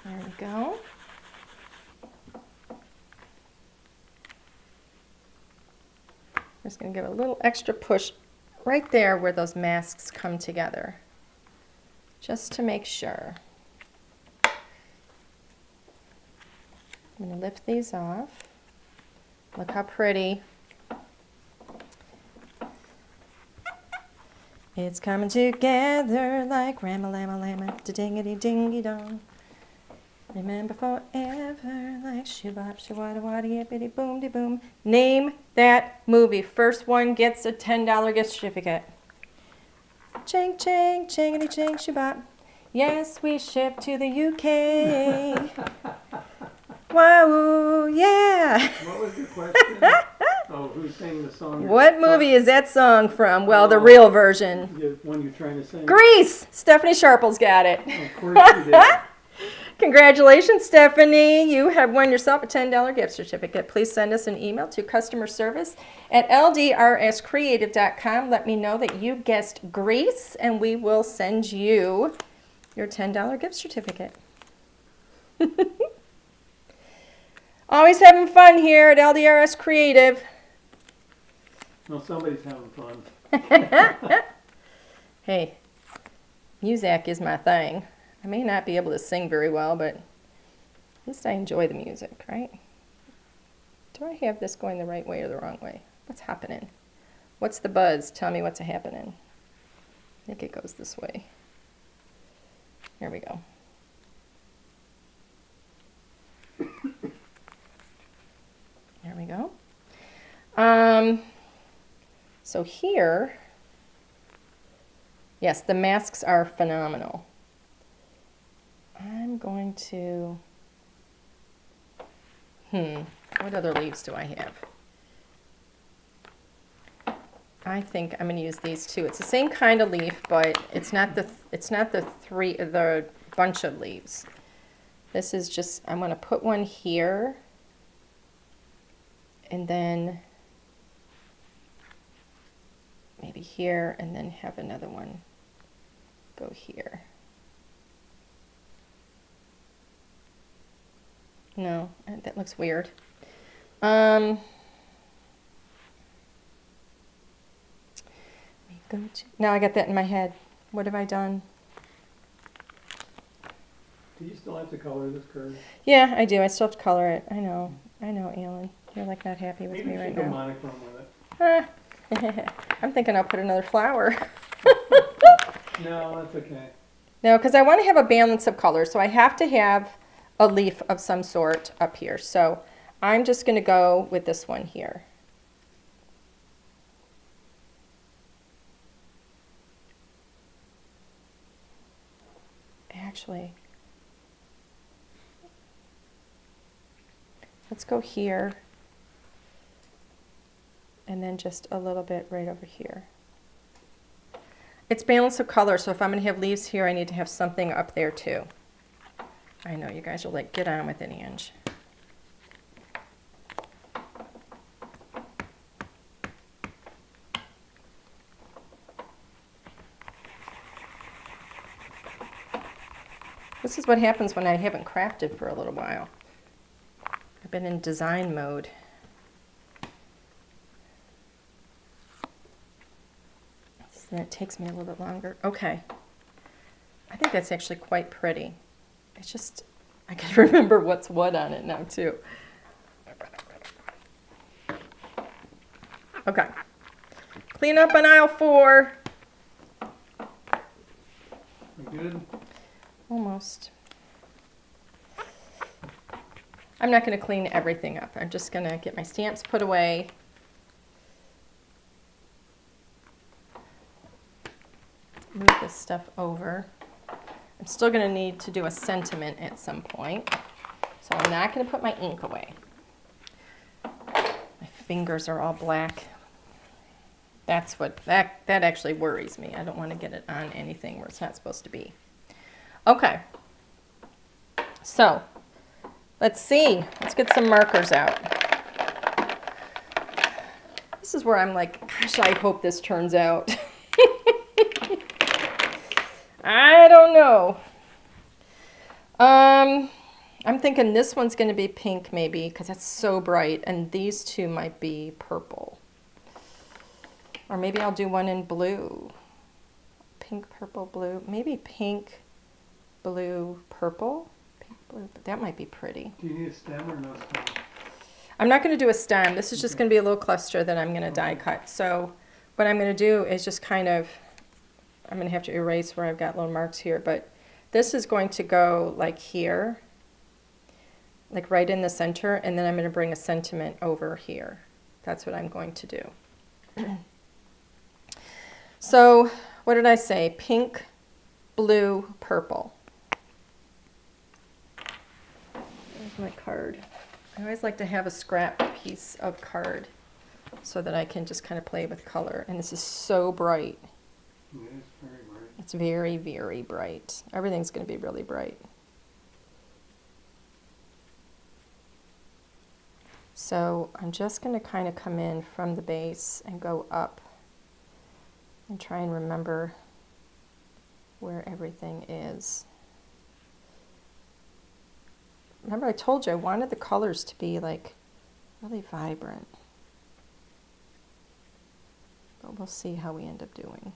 There we go. Just going to give a little extra push right there where those masks come together, just to make sure. I'm going to lift these off. Look how pretty. It's coming together like ram-a-lam-a-lam-a, da-dingity-dingy-dong. Remember forever like shoo-bop, shoo-wada-wada, yippity-boom-de-boom. Name that movie. First one gets a $10 gift certificate. Ching, ching, chingity-ching, shoo-bop. Yes, we ship to the UK. Wow, yeah. What was the question? Oh, who sang the song? What movie is that song from? Well, the real version. The one you're trying to sing? Grease! Stephanie Sharple's got it. Of course you did. Congratulations, Stephanie. You have won yourself a $10 gift certificate. Please send us an email to customer service at ldrscreative.com. Let me know that you guessed Greece, and we will send you your $10 gift certificate. Always having fun here at LDRS Creative. Well, somebody's having fun. Hey, music is my thing. I may not be able to sing very well, but at least I enjoy the music, right? Do I have this going the right way or the wrong way? What's happening? What's the buzz? Tell me what's happening. I think it goes this way. There we go. There we go. So here, yes, the masks are phenomenal. I'm going to, what other leaves do I have? I think I'm going to use these two. It's the same kind of leaf, but it's not the bunch of leaves. This is just, I'm going to put one here, and then maybe here, and then have another one go here. No, that looks weird. Now I got that in my head. What have I done? Do you still have to color this curve? Yeah, I do. I still have to color it. I know, Alan. You're like not happy with me right now. Maybe you should go now. monochrome with it. I'm thinking I'll put another flower. No, that's okay. No, because I want to have a balance of color, so I have to have a leaf of some sort up here. So I'm just going to go with this one here. Actually, let's go here, and then just a little bit right over here. It's balance of color, so if I'm going to have leaves here, I need to have something up there too. I know you guys are like, get on with it, Angie. This is what happens when I haven't crafted for a little while. I've been in design mode. So it takes me a little bit longer. Okay. I think that's actually quite pretty. It's just, I can remember what's what on it now too. Okay. Clean up on aisle 4. You good? Almost. I'm not going to clean everything up. I'm just going to get my stamps put away. Move this stuff over. I'm still going to need to do a sentiment at some point. So I'm not going to put my ink away. My fingers are all black. That's what, that actually worries me. I don't want to get it on anything where it's not supposed to be. Okay. So, let's see. Let's get some markers out. This is where I'm like, gosh, I hope this turns out. I don't know. I'm thinking this one's going to be pink maybe because it's so bright, and these two might be purple. Or maybe I'll do one in blue. Pink, purple, blue. Maybe pink, blue, purple. Pink, blue, but that might be pretty. Do you need a stem or no stem? I'm not going to do a stem. This is just going to be a little cluster that I'm going to die cut. So what I'm going to do is just kind of, I'm going to have to erase where I've got little marks here, but this is going to go like here, like right in the center, and then I'm going to bring a sentiment over here. That's what I'm going to do. So what did I say? Pink, blue, purple. There's my card. I always like to have a scrap piece of card so that I can just kind of play with color. And this is so bright. It is very bright. It's very, very bright. Everything's going to be really bright. So I'm just going to kind of come in from the base and go up and try and remember where everything is. Remember I told you I wanted the colors to be like really vibrant. But we'll see how we end up doing.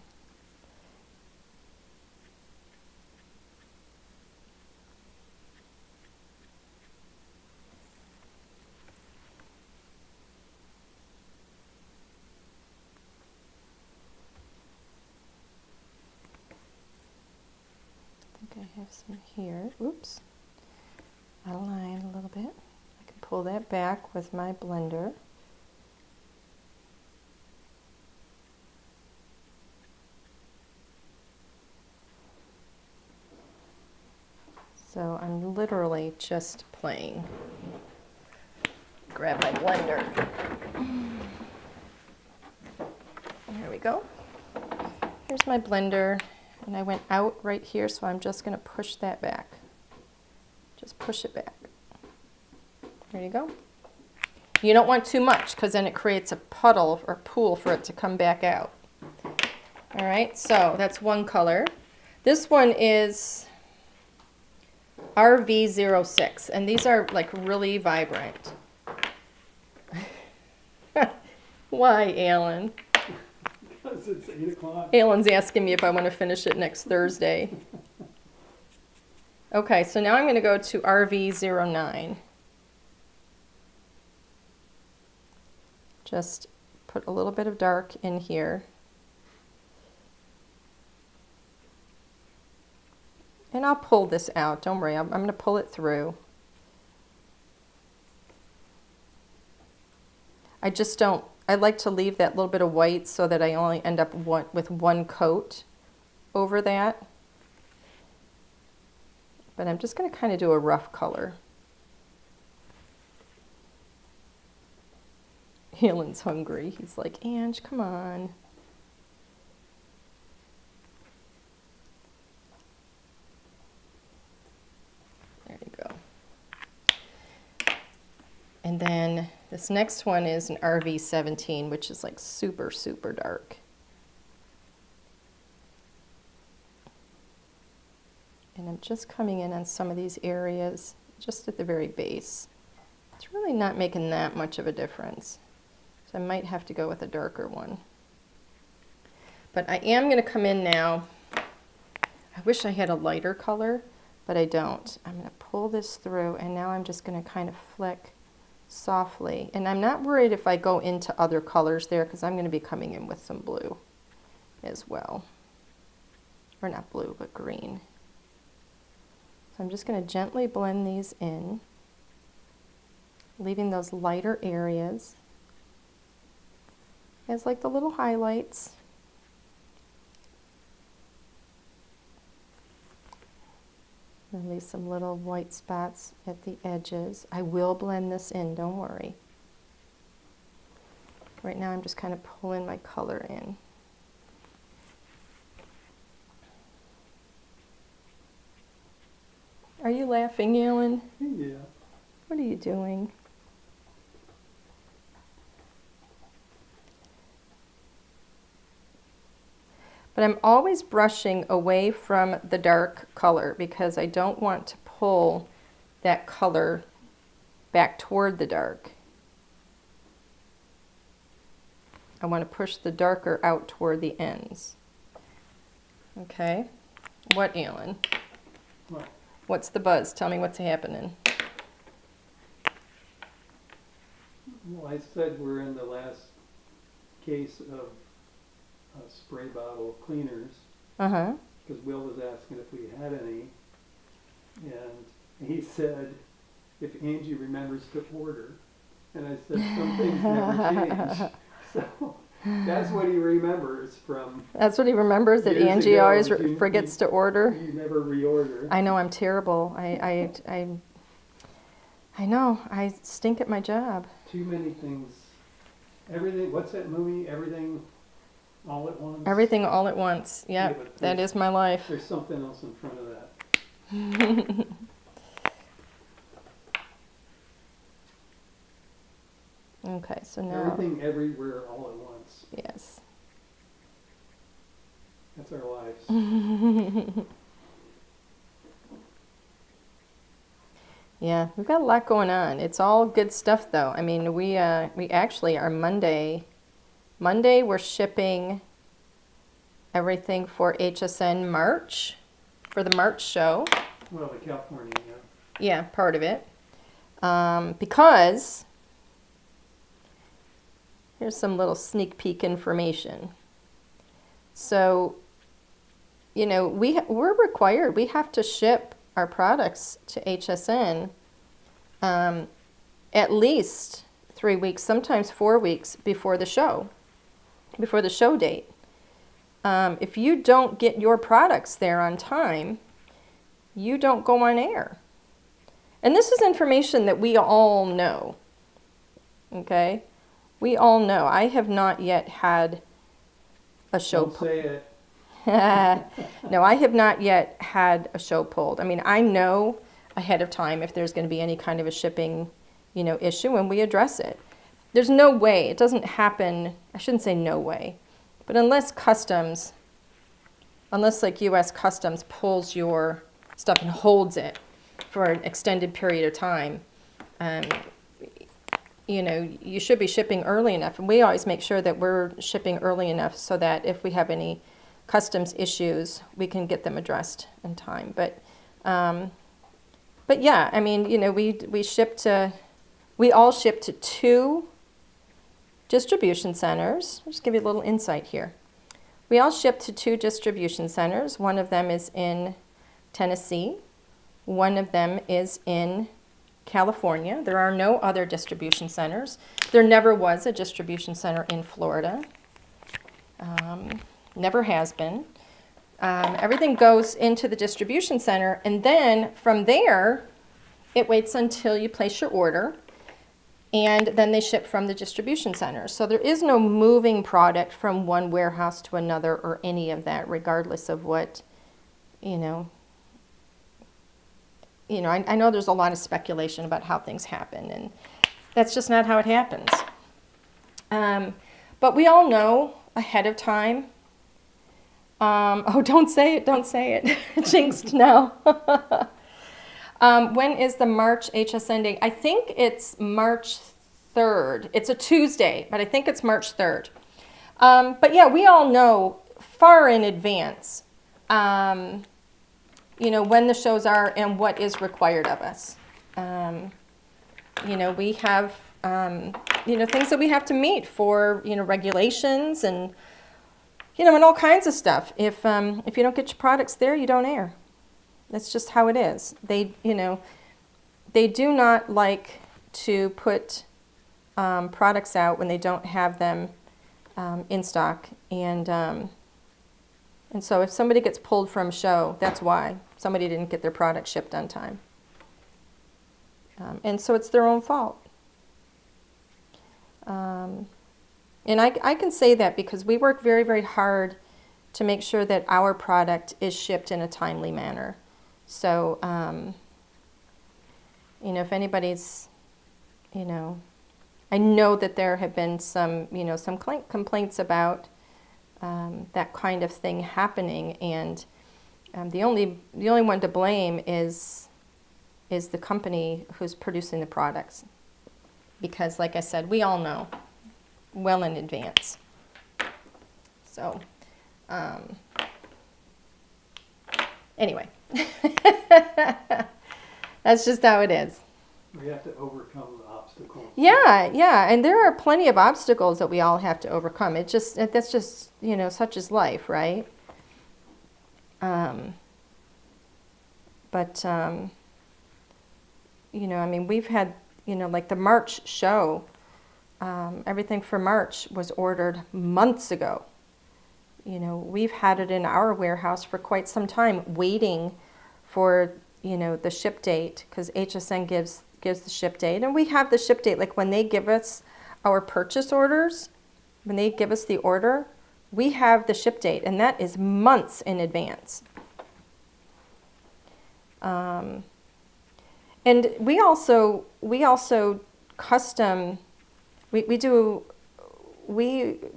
I have some here. Oops. Out of line a little bit. I can pull that back with my blender. So I'm literally just playing. Grab my blender. There we go. Here's my blender. And I went out right here, so I'm just going to push that back. Just push it back. There you go. You don't want too much because then it creates a puddle or pool for it to come back out. All right, so that's one color. This one is RV06, and these are like really vibrant. Why, Alan? Because it's 8 o'clock. Alan's asking me if I want to finish it next Thursday. Okay, so now I'm going to go to RV09. Just put a little bit of dark in here. And I'll pull this out, don't worry, I'm going to pull it through. I just don't, I like to leave that little bit of white so that I only end up with one coat over that. But I'm just going to kind of do a rough color. Alan's hungry. He's like, Ange, come on. There you go. And then this next one is an RV17, which is like super, super dark. And I'm just coming in on some of these areas, just at the very base. It's really not making that much of a difference. So I might have to go with a darker one. But I am going to come in now. I wish I had a lighter color, but I don't. I'm going to pull this through, and now I'm just going to kind of flick softly. And I'm not worried if I go into other colors there, because I'm going to be coming in with some blue as well. Or not blue, but green. So I'm just going to gently blend these in, leaving those lighter areas as like the little highlights. And leave some little white spots at the edges. I will blend this in, don't worry. Right now I'm just kind of pulling my color in. Are you laughing, Alan? Yeah. What are you doing? But I'm always brushing away from the dark color because I don't want to pull that color back toward the dark. I want to push the darker out toward the ends. Okay. What, Alan? What? What's the buzz? Tell me what's happening. Well, I said we're in the last case of spray bottle cleaners. Uh-huh. Because Will was asking if we had any. And he said, if Angie remembers to order. And I said, some things never change. So that's what he remembers from. That's what he remembers, that years Angie ago, always you- forgets to order. You never reorder. I know, I'm terrible. I know, I stink at my job. Too many things. Everything, what's that movie? Everything all at once? Everything all at once. Yep, Yeah, but that is my life. There's something else in front of that. Okay, so now, Everything, everywhere, all at once. yes. That's our lives. Yeah, we've got a lot going on. It's all good stuff, though. I mean, we actually are Monday we're shipping everything for HSN March, for the March show. Well, the California, yeah. Yeah, part of it. Because here's some little sneak peek information. So, you know, we're required, we have to ship our products to HSN at least 3 weeks, sometimes 4 weeks before the show date. If you don't get your products there on time, you don't go on air. And this is information that we all know, okay? We all know. I have not yet had a show. Don't say it. No, I have not yet had a show pulled. I mean, I know ahead of time if there's going to be any kind of a shipping, you know, issue, and we address it. There's no way. It doesn't happen. I shouldn't say no way. But unless like U.S. Customs pulls your stuff and holds it for an extended period of time, you know, you should be shipping early enough. And we always make sure that we're shipping early enough so that if we have any customs issues, we can get them addressed in time. But yeah, I mean, you know, we all ship to 2 distribution centers. I'll just give you a little insight here. We all ship to 2 distribution centers. One of them is in Tennessee. One of them is in California. There are no other distribution centers. There never was a distribution center in Florida. Never has been. Everything goes into the distribution center, and then from there, it waits until you place your order, and then they ship from the distribution center. So there is no moving product from one warehouse to another or any of that, regardless of what, you know, I know there's a lot of speculation about how things happen, and that's just not how it happens. But we all know ahead of time. Oh, don't say it. Jinxed now. When is the March HSN date? I think it's March 3rd. It's a Tuesday, but I think it's March 3rd. But yeah, we all know far in advance, you know, when the shows are and what is required of us. You know, we have, you know, things that we have to meet for, you know, regulations and, you know, and all kinds of stuff. If you don't get your products there, you don't air. That's just how it is. They, you know, they do not like to put products out when they don't have them in stock. And so if somebody gets pulled from a show, that's why. Somebody didn't get their product shipped on time. And so it's their own fault. And I can say that because we work very, very hard to make sure that our product is shipped in a timely manner. So, you know, if anybody's, you know, I know that there have been some, you know, some complaints about that kind of thing happening, and the only one to blame is the company who's producing the products, because, like I said, we all know well in advance. So, anyway, that's just how it is. We have to overcome the obstacles. Yeah, and there are plenty of obstacles that we all have to overcome. That's just, you know, such is life, right? But you know, I mean, we've had, you know, like the March show, everything for March was ordered months ago. You know, we've had it in our warehouse for quite some time, waiting for, you know, the ship date, because HSN gives the ship date, and we have the ship date. Like when they give us our purchase orders, when they give us the order, we have the ship date, and that is months in advance. And we also custom we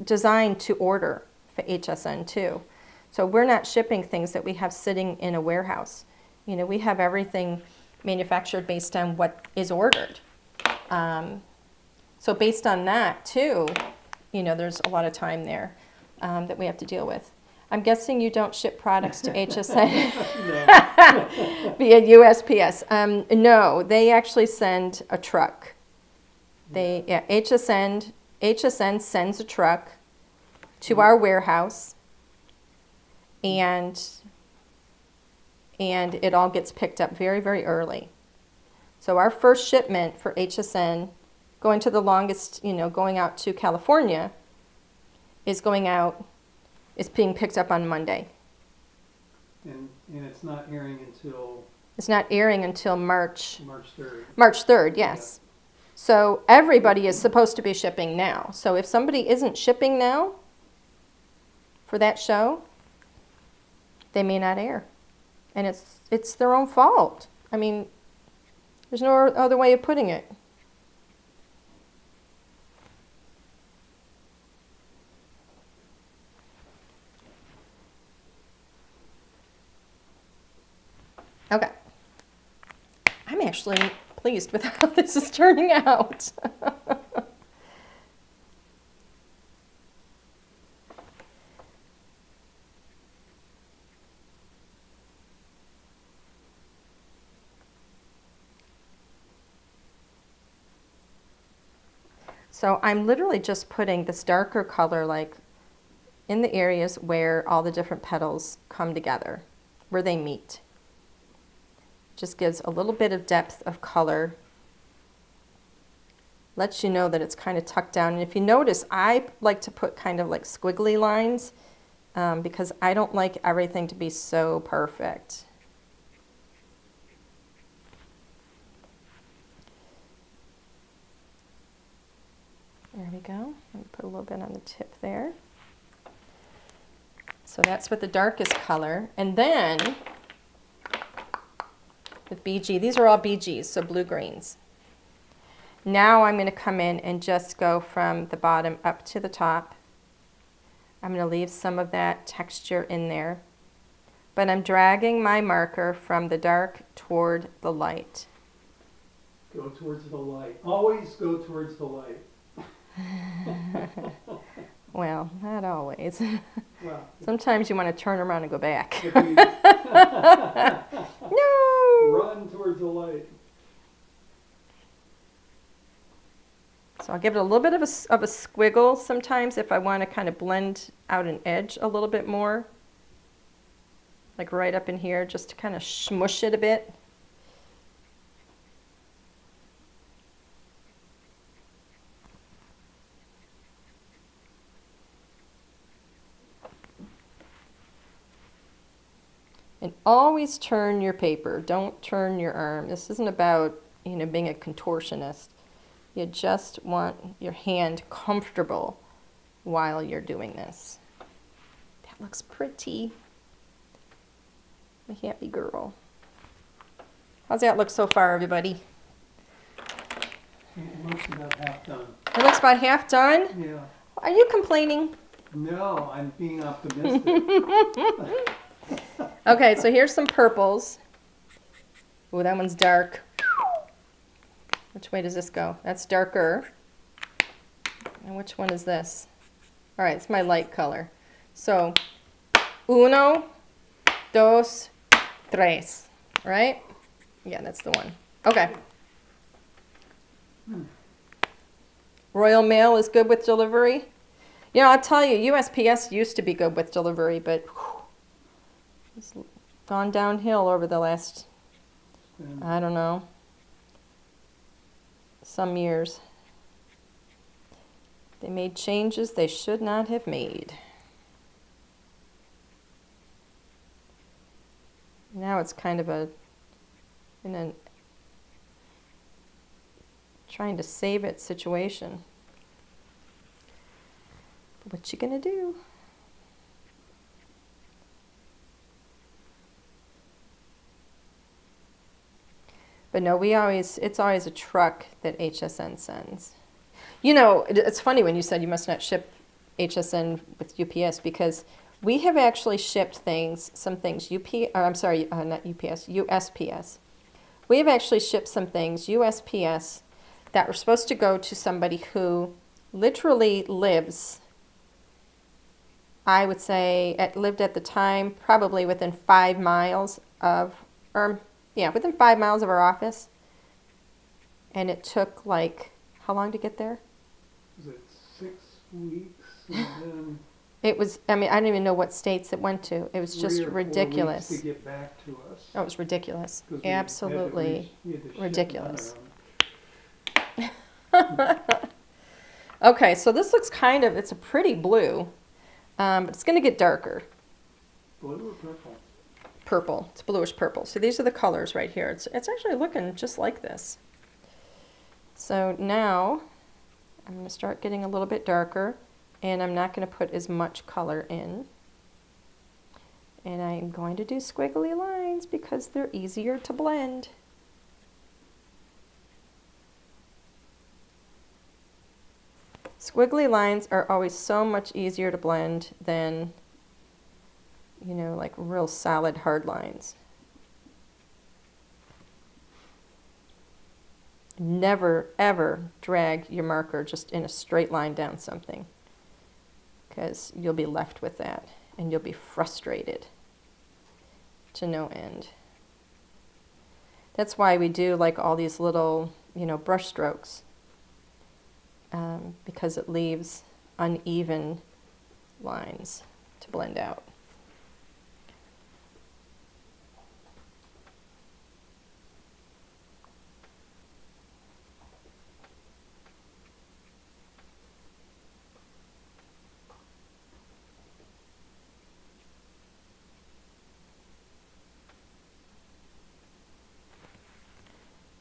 design to order for HSN too. So we're not shipping things that we have sitting in a warehouse. You know, we have everything manufactured based on what is ordered. So based on that too, you know, there's a lot of time there that we have to deal with. I'm guessing you don't ship products to HSN via USPS. No, they actually send a truck. HSN sends a truck to our warehouse, and it all gets picked up very, very early. So our first shipment for HSN, going to the longest, you know, going out to California, is being picked up on Monday. And it's not airing until? It's not airing until March 3rd. March 3rd, yes. Yeah. So everybody is supposed to be shipping now. So if somebody isn't shipping now for that show, they may not air. And it's their own fault. I mean, there's no other way of putting it. Okay. I'm actually pleased with how this is turning out. So I'm literally just putting this darker color like in the areas where all the different petals come together, where they meet. Just gives a little bit of depth of color. Lets you know that it's kind of tucked down. And if you notice, I like to put kind of like squiggly lines because I don't like everything to be so perfect. There we go. Let me put a little bit on the tip there. So that's with the darkest color. And then with BG, these are all BGs, so blue greens. Now I'm going to come in and just go from the bottom up to the top. I'm going to leave some of that texture in there, but I'm dragging my marker from the dark toward the light. Go towards the light. Always go towards the light. Well, not always. Well, sometimes you want to turn around and go back. No! Run towards the light. So I'll give it a little bit of a squiggle sometimes if I want to kind of blend out an edge a little bit more. Like right up in here, just to kind of smush it a bit. And always turn your paper. Don't turn your arm. This isn't about, you know, being a contortionist. You just want your hand comfortable while you're doing this. That looks pretty. A happy girl. How's that look so far, everybody? It looks about half done. It looks about half done? Yeah. Are you complaining? No, I'm being optimistic. Okay, so here's some purples. Ooh, that one's dark. Which way does this go? That's darker. And which one is this? All right, it's my light color. So, uno, dos, tres. Right? Yeah, that's the one. Okay. Royal Mail is good with delivery. You know, I'll tell you, USPS used to be good with delivery, but it's gone downhill over the last, I don't know, some years. They made changes they should not have made. Now it's kind of in a trying to save it situation. But what you gonna do? But no, it's always a truck that HSN sends. You know, it's funny when you said you must not ship HSN with UPS because we have actually shipped things, some things or I'm sorry, not UPS, USPS. We have actually shipped some things USPS that were supposed to go to somebody who literally lives, I would say, lived at the time probably within 5 miles of, within 5 miles of our office. And it took like, how long to get there? Was it 6 weeks and then It was, I mean, I don't even know what states it went to. It was just 3 or 4 ridiculous. weeks to get back to us? Oh, it was ridiculous. 'Cause we had to Absolutely we had to ship ridiculous. them. Okay, so this looks kind of, it's a pretty blue, but it's going to get darker. Blue or purple? Purple. It's bluish purple. So these are the colors right here. It's actually looking just like this. So now I'm going to start getting a little bit darker, and I'm not going to put as much color in. And I'm going to do squiggly lines because they're easier to blend. Squiggly lines are always so much easier to blend than, you know, like real solid hard lines. Never, ever drag your marker just in a straight line down something, because you'll be left with that and you'll be frustrated to no end. That's why we do like all these little, you know, brush strokes, because it leaves uneven lines to blend out.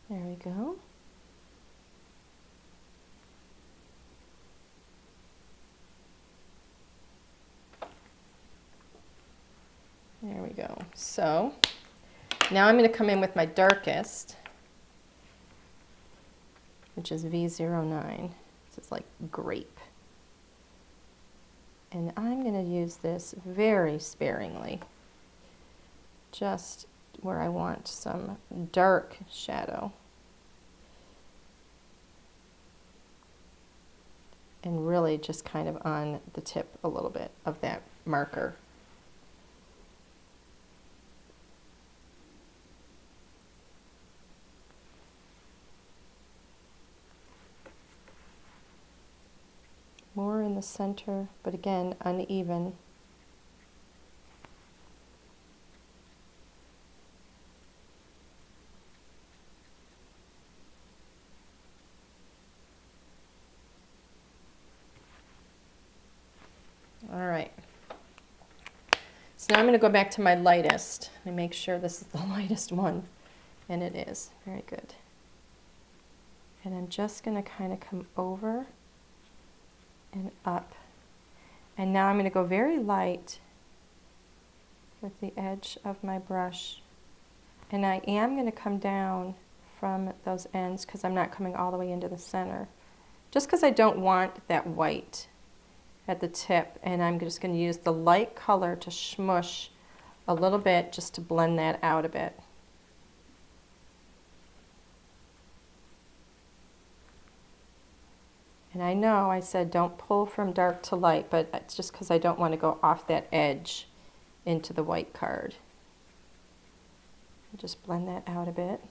There we go. There we go. So now I'm going to come in with my darkest, which is V09. This is like grape. And I'm going to use this very sparingly, just where I want some dark shadow. And really just kind of on the tip a little bit of that marker. More in the center, but again, uneven. All right. So now I'm going to go back to my lightest and make sure this is the lightest one. And it is. Very good. And I'm just going to kind of come over and up. And now I'm going to go very light with the edge of my brush. And I am going to come down from those ends because I'm not coming all the way into the center. Just because I don't want that white at the tip. And I'm just going to use the light color to smush a little bit just to blend that out a bit. And I know I said don't pull from dark to light, but it's just because I don't want to go off that edge into the white card. I'll just blend that out a bit.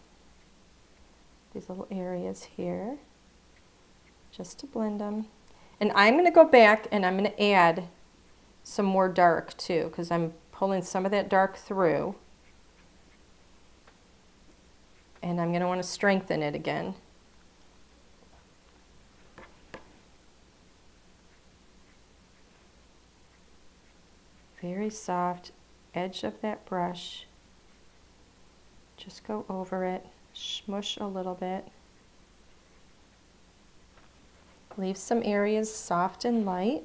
These little areas here, just to blend them. And I'm going to go back and I'm going to add some more dark too, because I'm pulling some of that dark through. And I'm going to want to strengthen it again. Very soft edge of that brush. Just go over it, smush a little bit. Leave some areas soft and light.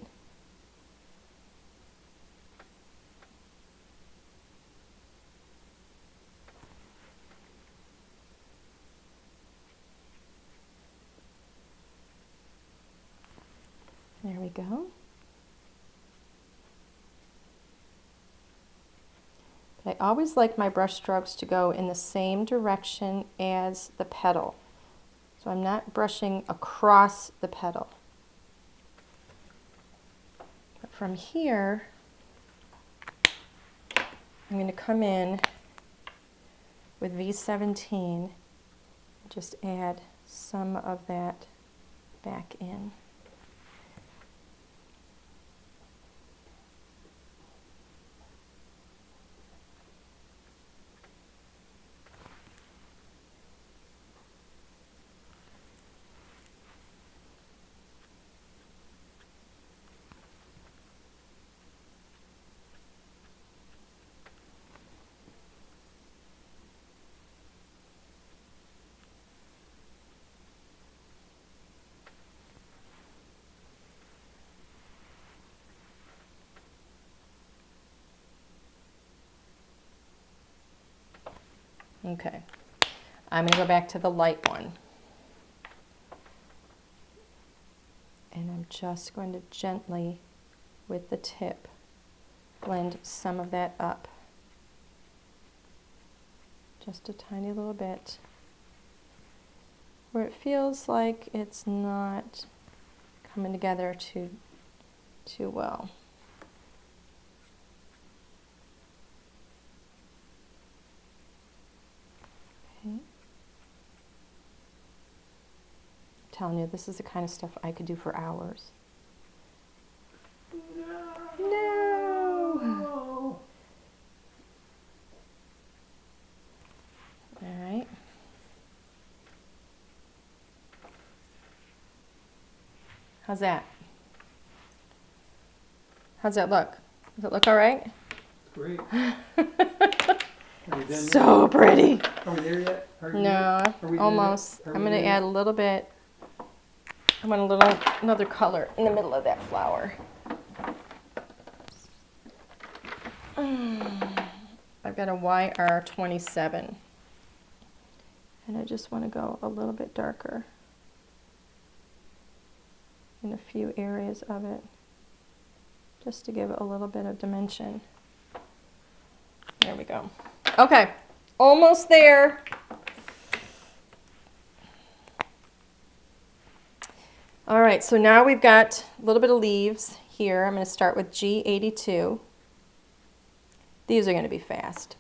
go. But I always like my brush strokes to go in the same direction as the petal. So I'm not brushing across the petal. But from here, I'm going to come in with V17, just add some of that back in. Okay, I'm going to go back to the light one. And I'm just going to gently, with the tip, blend some of that up. Just a tiny little bit. Where it feels like it's not coming together too well. Okay. I'm telling you, this is the kind of stuff I could do for hours. No! All right. How's that? How's that look? Does it look all right? Great. Are we done So yet? pretty. Are we there yet? No, almost. I'm going to add a little bit. I want another color in the middle of that flower. I've got a YR27. And I just want to go a little bit darker in a few areas of it, just to give it a little bit of dimension. There we go. Okay, almost there. All right, so now we've got a little bit of leaves here. I'm going to start with G82. These are going to be fast.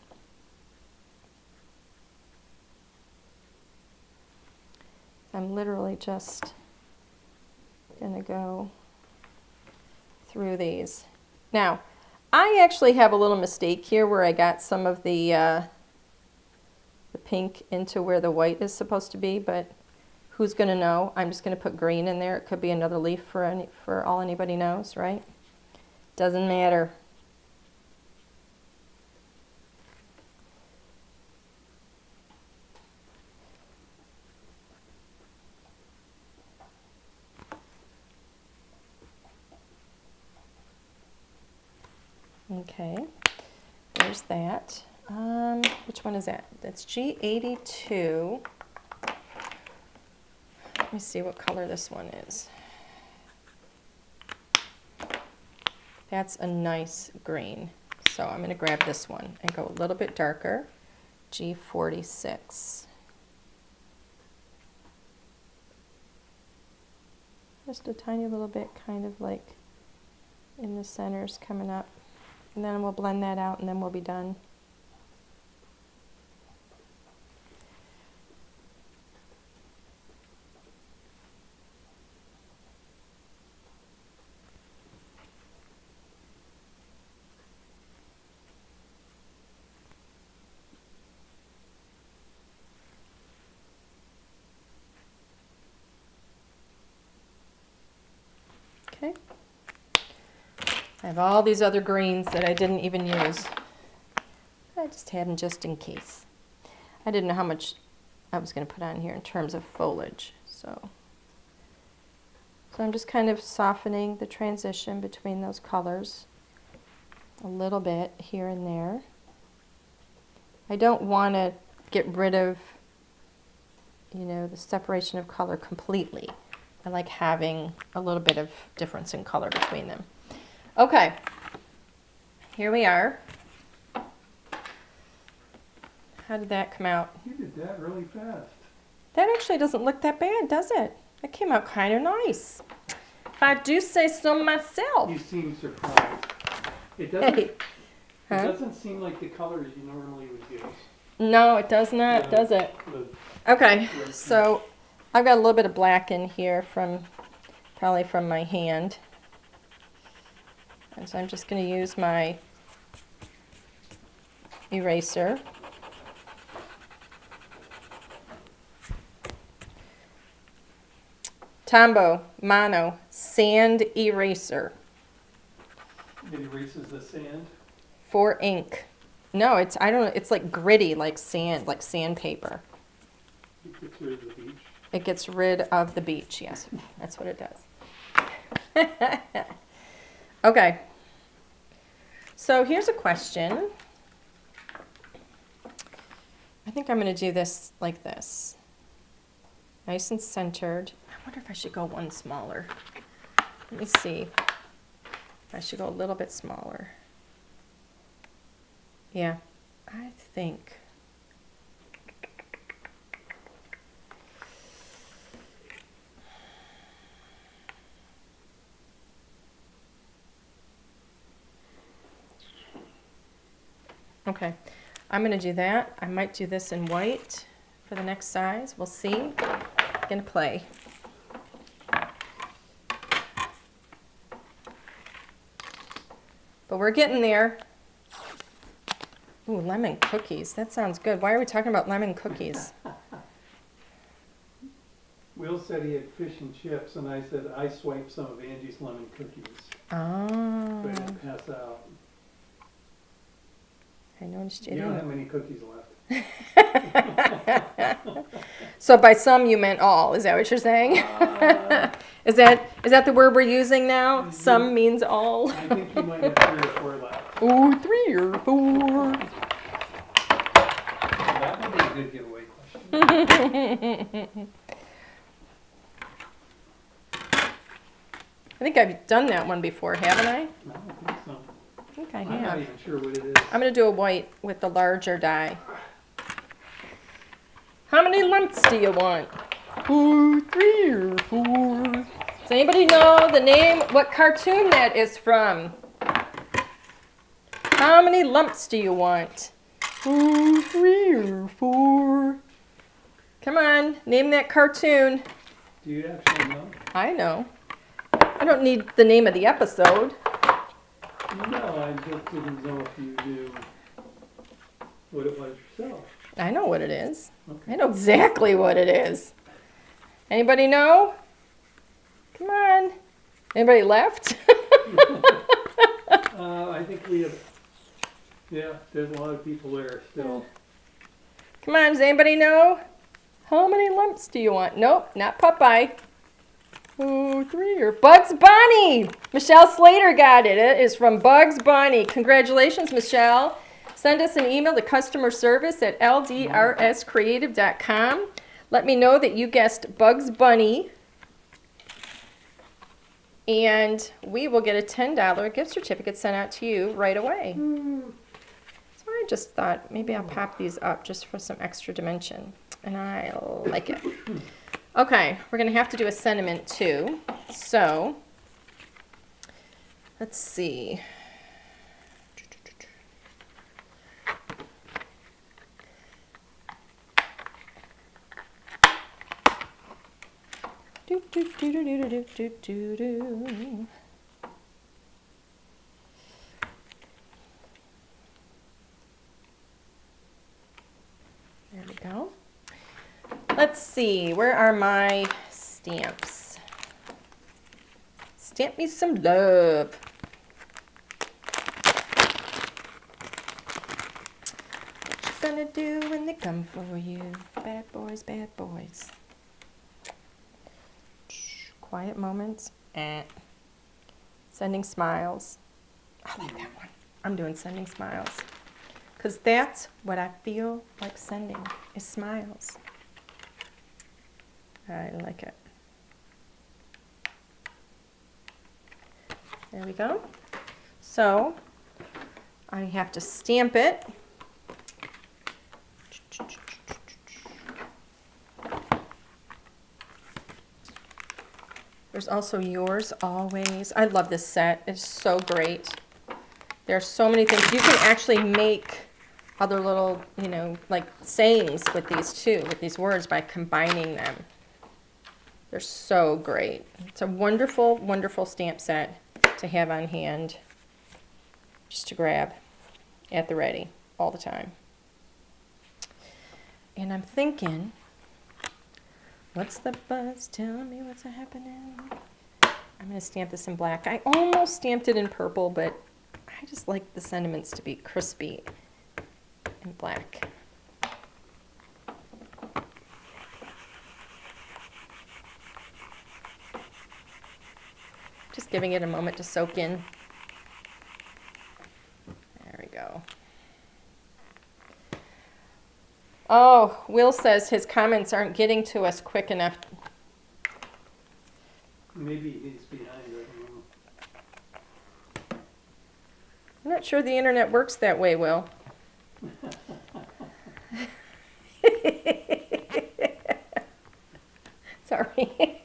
I'm literally just going to go through these. Now, I actually have a little mistake here where I got some of the pink into where the white is supposed to be, but who's going to know? I'm just going to put green in there. It could be another leaf for all anybody knows, right? Doesn't matter. Okay, there's that. Which one is that? That's G82. Let me see what color this one is. That's a nice green. So I'm going to grab this one and go a little bit darker. G46. Just a tiny little bit, kind of like in the centers coming up. And then we'll blend that out and then we'll be done. Okay. I have all these other greens that I didn't even use. I just had them just in case. I didn't know how much I was going to put on here in terms of foliage. So I'm just kind of softening the transition between those colors a little bit here and there. I don't want to get rid of, you know, the separation of color completely. I like having a little bit of difference in color between them. Okay, here we are. How did that come out? You did that really fast. That actually doesn't look that bad, does it? That came out kind of nice. If I do say so myself. You seem surprised. It doesn't, Hey. it Huh? doesn't seem like the colors you normally would use. No, it does not, does it? Okay, so I've got a little bit of black in here probably from my hand. And so I'm just going to use my eraser. Tombow Mono Sand Eraser It erases the sand. for ink. No, it's, I don't know, it's like gritty, like sand, like sandpaper. It gets rid of the beach. It gets rid of the beach, yes. That's what it does. Okay. So here's a question. I think I'm going to do this like this. Nice and centered. I wonder if I should go one smaller. Let me see. If I should go a little bit smaller. Yeah, I think. Okay, I'm going to do that. I might do this in white for the next size. We'll see. I'm going to play. But we're getting there. Ooh, lemon cookies. That sounds good. Why are we talking about lemon cookies? Will said he had fish and chips, and I said I swiped some of Angie's lemon cookies. Oh. So I didn't pass out. I noticed You you don't have didn't. many cookies left. So by some you meant all. Is that what you're saying? Is that the word we're using now? Some means all. I think you might have 3 or 4 left. Ooh, 3 or 4. That would be a good giveaway question. I think I've done that one before, haven't I? I don't think so. I think I I'm not have. even sure what it is. I'm going to do a white with the larger die. How many lumps do you want? 3 or 4. Does anybody know the name, what cartoon that is from? How many lumps do you want? 3 or 4. Come on, name that cartoon. Do you actually know? I know. I don't need the name of the episode. No, I just didn't know if you knew what it was yourself. I know what it is. Okay. I know exactly what it is. Anybody know? Come on. Anybody left? I think we have, yeah, there's a lot of people there still. Come on, does anybody know? How many lumps do you want? Nope, not Popeye. 3 or Bugs Bunny. Michelle Slater got it. It is from Bugs Bunny. Congratulations, Michelle. Send us an email to customer service at ldrscreative.com. Let me know that you guessed Bugs Bunny. And we will get a $10 gift certificate sent out to you right away. So I just thought maybe I'll pop these up just for some extra dimension. And I like it. Okay, we're going to have to do a sentiment too. So, let's see. Do, do, do, do, do, do, do, do, do. There we go. Let's see, where are my stamps? Stamp me some love. What you gonna do when they come for you? Bad boys, bad boys. Quiet moments. Sending smiles. I like that one. I'm doing sending smiles. Because that's what I feel like sending, is smiles. I like it. There we go. So I have to stamp it. There's also Yours Always. I love this set. It's so great. There are so many things. You can actually make other little, you know, like sayings with these too, with these words by combining them. They're so great. It's a wonderful, wonderful stamp set to have on hand, just to grab at the ready all the time. And I'm thinking, what's the buzz? Tell me what's happening. I'm going to stamp this in black. I almost stamped it in purple, but I just like the sentiments to be crispy in black. Just giving it a moment to soak in. There we go. Oh, Will says his comments aren't getting to us quick enough. Maybe he's behind right now. I'm not sure the internet works that way, Will. Sorry.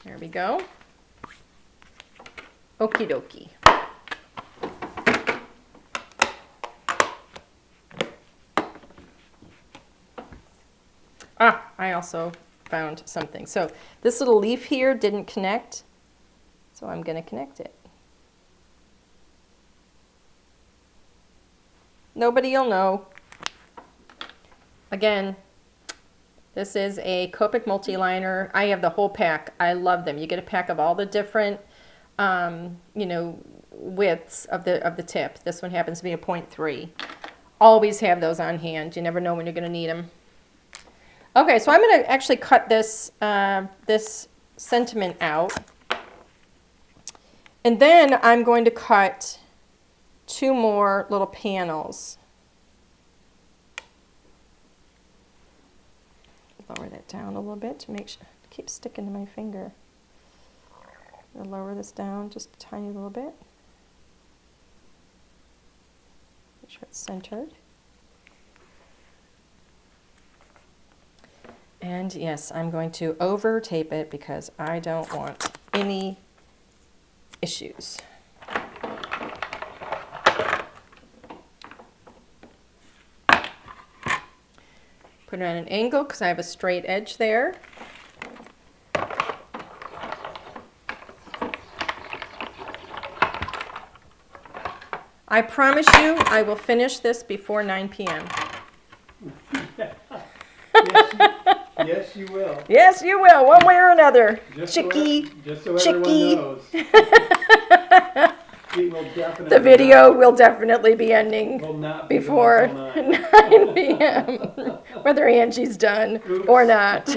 There we go. Okie dokie. Ah, I also found something. So this little leaf here didn't connect, so I'm going to connect it. Nobody will know. Again, this is a Copic multi-liner. I have the whole pack. I love them. You get a pack of all the different, you know, widths of the tip. This one happens to be a 0.3. Always have those on hand. You never know when you're going to need them. Okay, so I'm going to actually cut this this sentiment out, and then I'm going to cut 2 more little panels. Lower that down a little bit to make sure it keeps sticking to my finger. I'll lower this down just a tiny little bit. Make sure it's centered. And yes, I'm going to over tape it because I don't want any issues. Put it on an angle because I have a straight edge there. I promise you I will finish this before 9 p.m. Yes, you will. Yes, you will, one way or another. Just Chicky, so chicky. everyone knows. It will definitely The video will definitely be ending will not be before until 9 p.m. Whether Angie's done or not.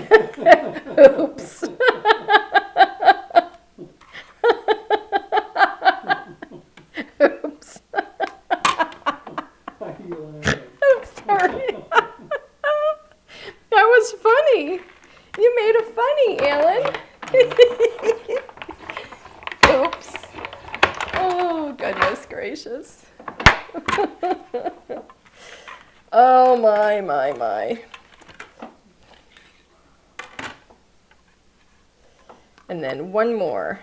Oops. Oops. Why are you laughing? I'm sorry. That was funny. You made it funny, Alan. Oops. Oh, goodness gracious. Oh, my. And then one more.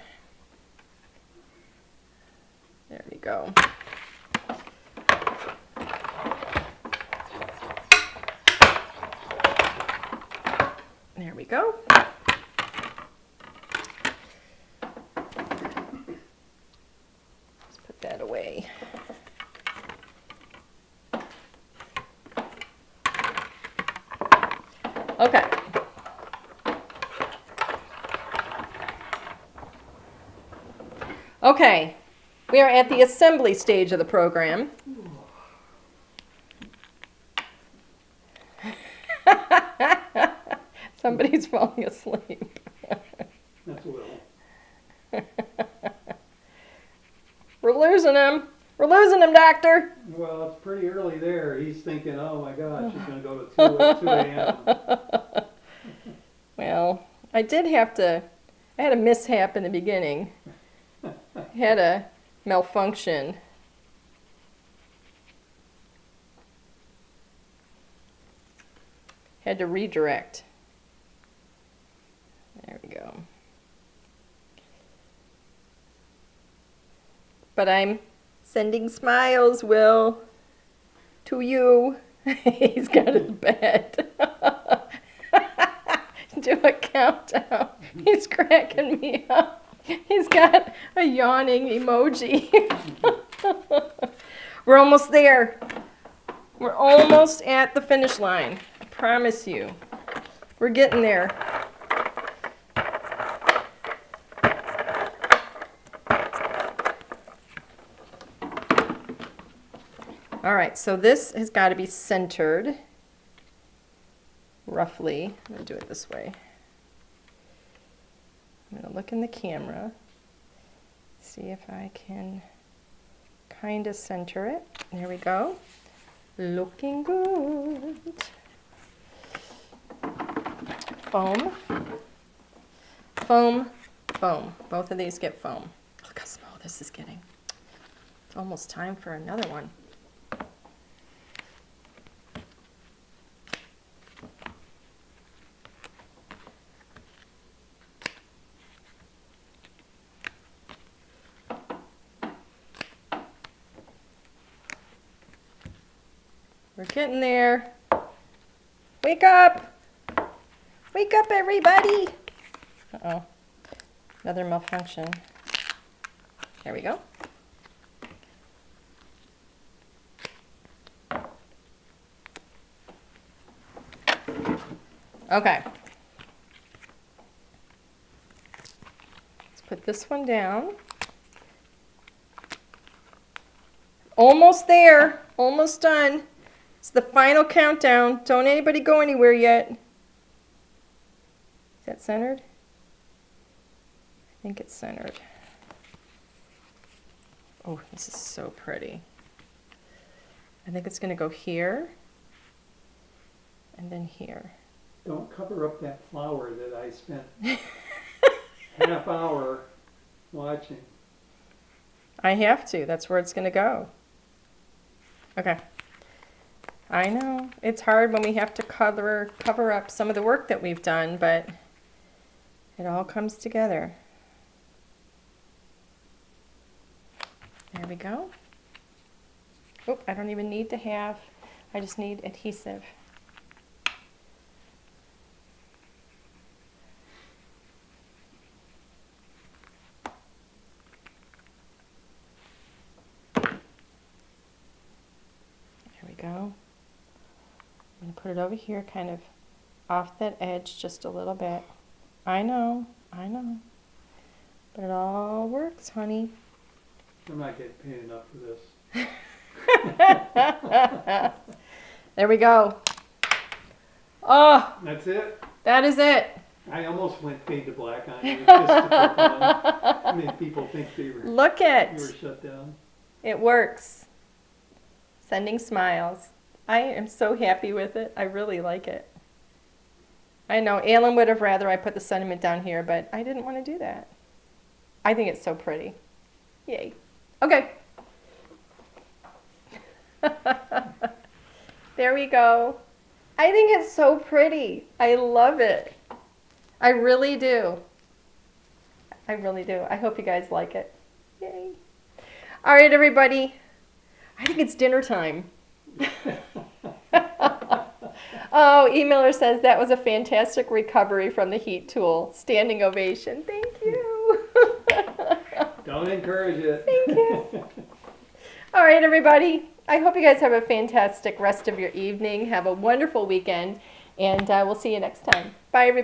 There we go. There we go. Let's put that away. Okay. Okay, we are at the assembly stage of the program. Somebody's falling asleep. That's Will. We're losing him. We're losing him, Doctor. Well, it's pretty early there. He's thinking, oh my gosh, she's going to go to 2 a.m. Well, I had a mishap in the beginning. I had a malfunction. Had to redirect. There we go. But I'm sending smiles, Will, to you. He's got his bed. Do a countdown. He's cracking me up. He's got a yawning emoji. We're almost there. We're almost at the finish line. I promise you. We're getting there. All right, so this has got to be centered, roughly. I'm going to do it this way. I'm going to look in the camera, see if I can kind of center it. There we go. Looking good. Foam, foam, foam. Both of these get foam. Look how small this is getting. It's almost time for another one. We're getting there. Wake up! Wake up, everybody! Uh-oh. Another malfunction. There we go. Okay. Let's put this one down. Almost there. Almost done. It's the final countdown. Don't anybody go anywhere yet. Is that centered? I think it's centered. Oh, this is so pretty. I think it's going to go here and then here. Don't cover up that flower that I spent half hour watching. I have to. That's where it's going to go. Okay. I know. It's hard when we have to cover up some of the work that we've done, but it all comes together. There we go. Oh, I don't even need to have, I just need adhesive. There we go. I'm going to put it over here, kind of off that edge just a little bit. I know. But it all works, honey. I'm not getting paid enough for this. There we go. Oh, That's it? that is it. I almost went fade to black on you just to put fun. I mean, people think you Look were it. shut down. It works. Sending smiles. I am so happy with it. I really like it. I know Alan would have rather I put the sentiment down here, but I didn't want to do that. I think it's so pretty. Yay. Okay. There we go. I think it's so pretty. I love it. I really do. I really do. I hope you guys like it. Yay. All right, everybody. I think it's dinner time. Oh, emailer says that was a fantastic recovery from the heat tool. Standing ovation. Thank you. Don't encourage it. Thank you. All right, everybody. I hope you guys have a fantastic rest of your evening. Have a wonderful weekend, and we'll see you next time. Bye, everybody.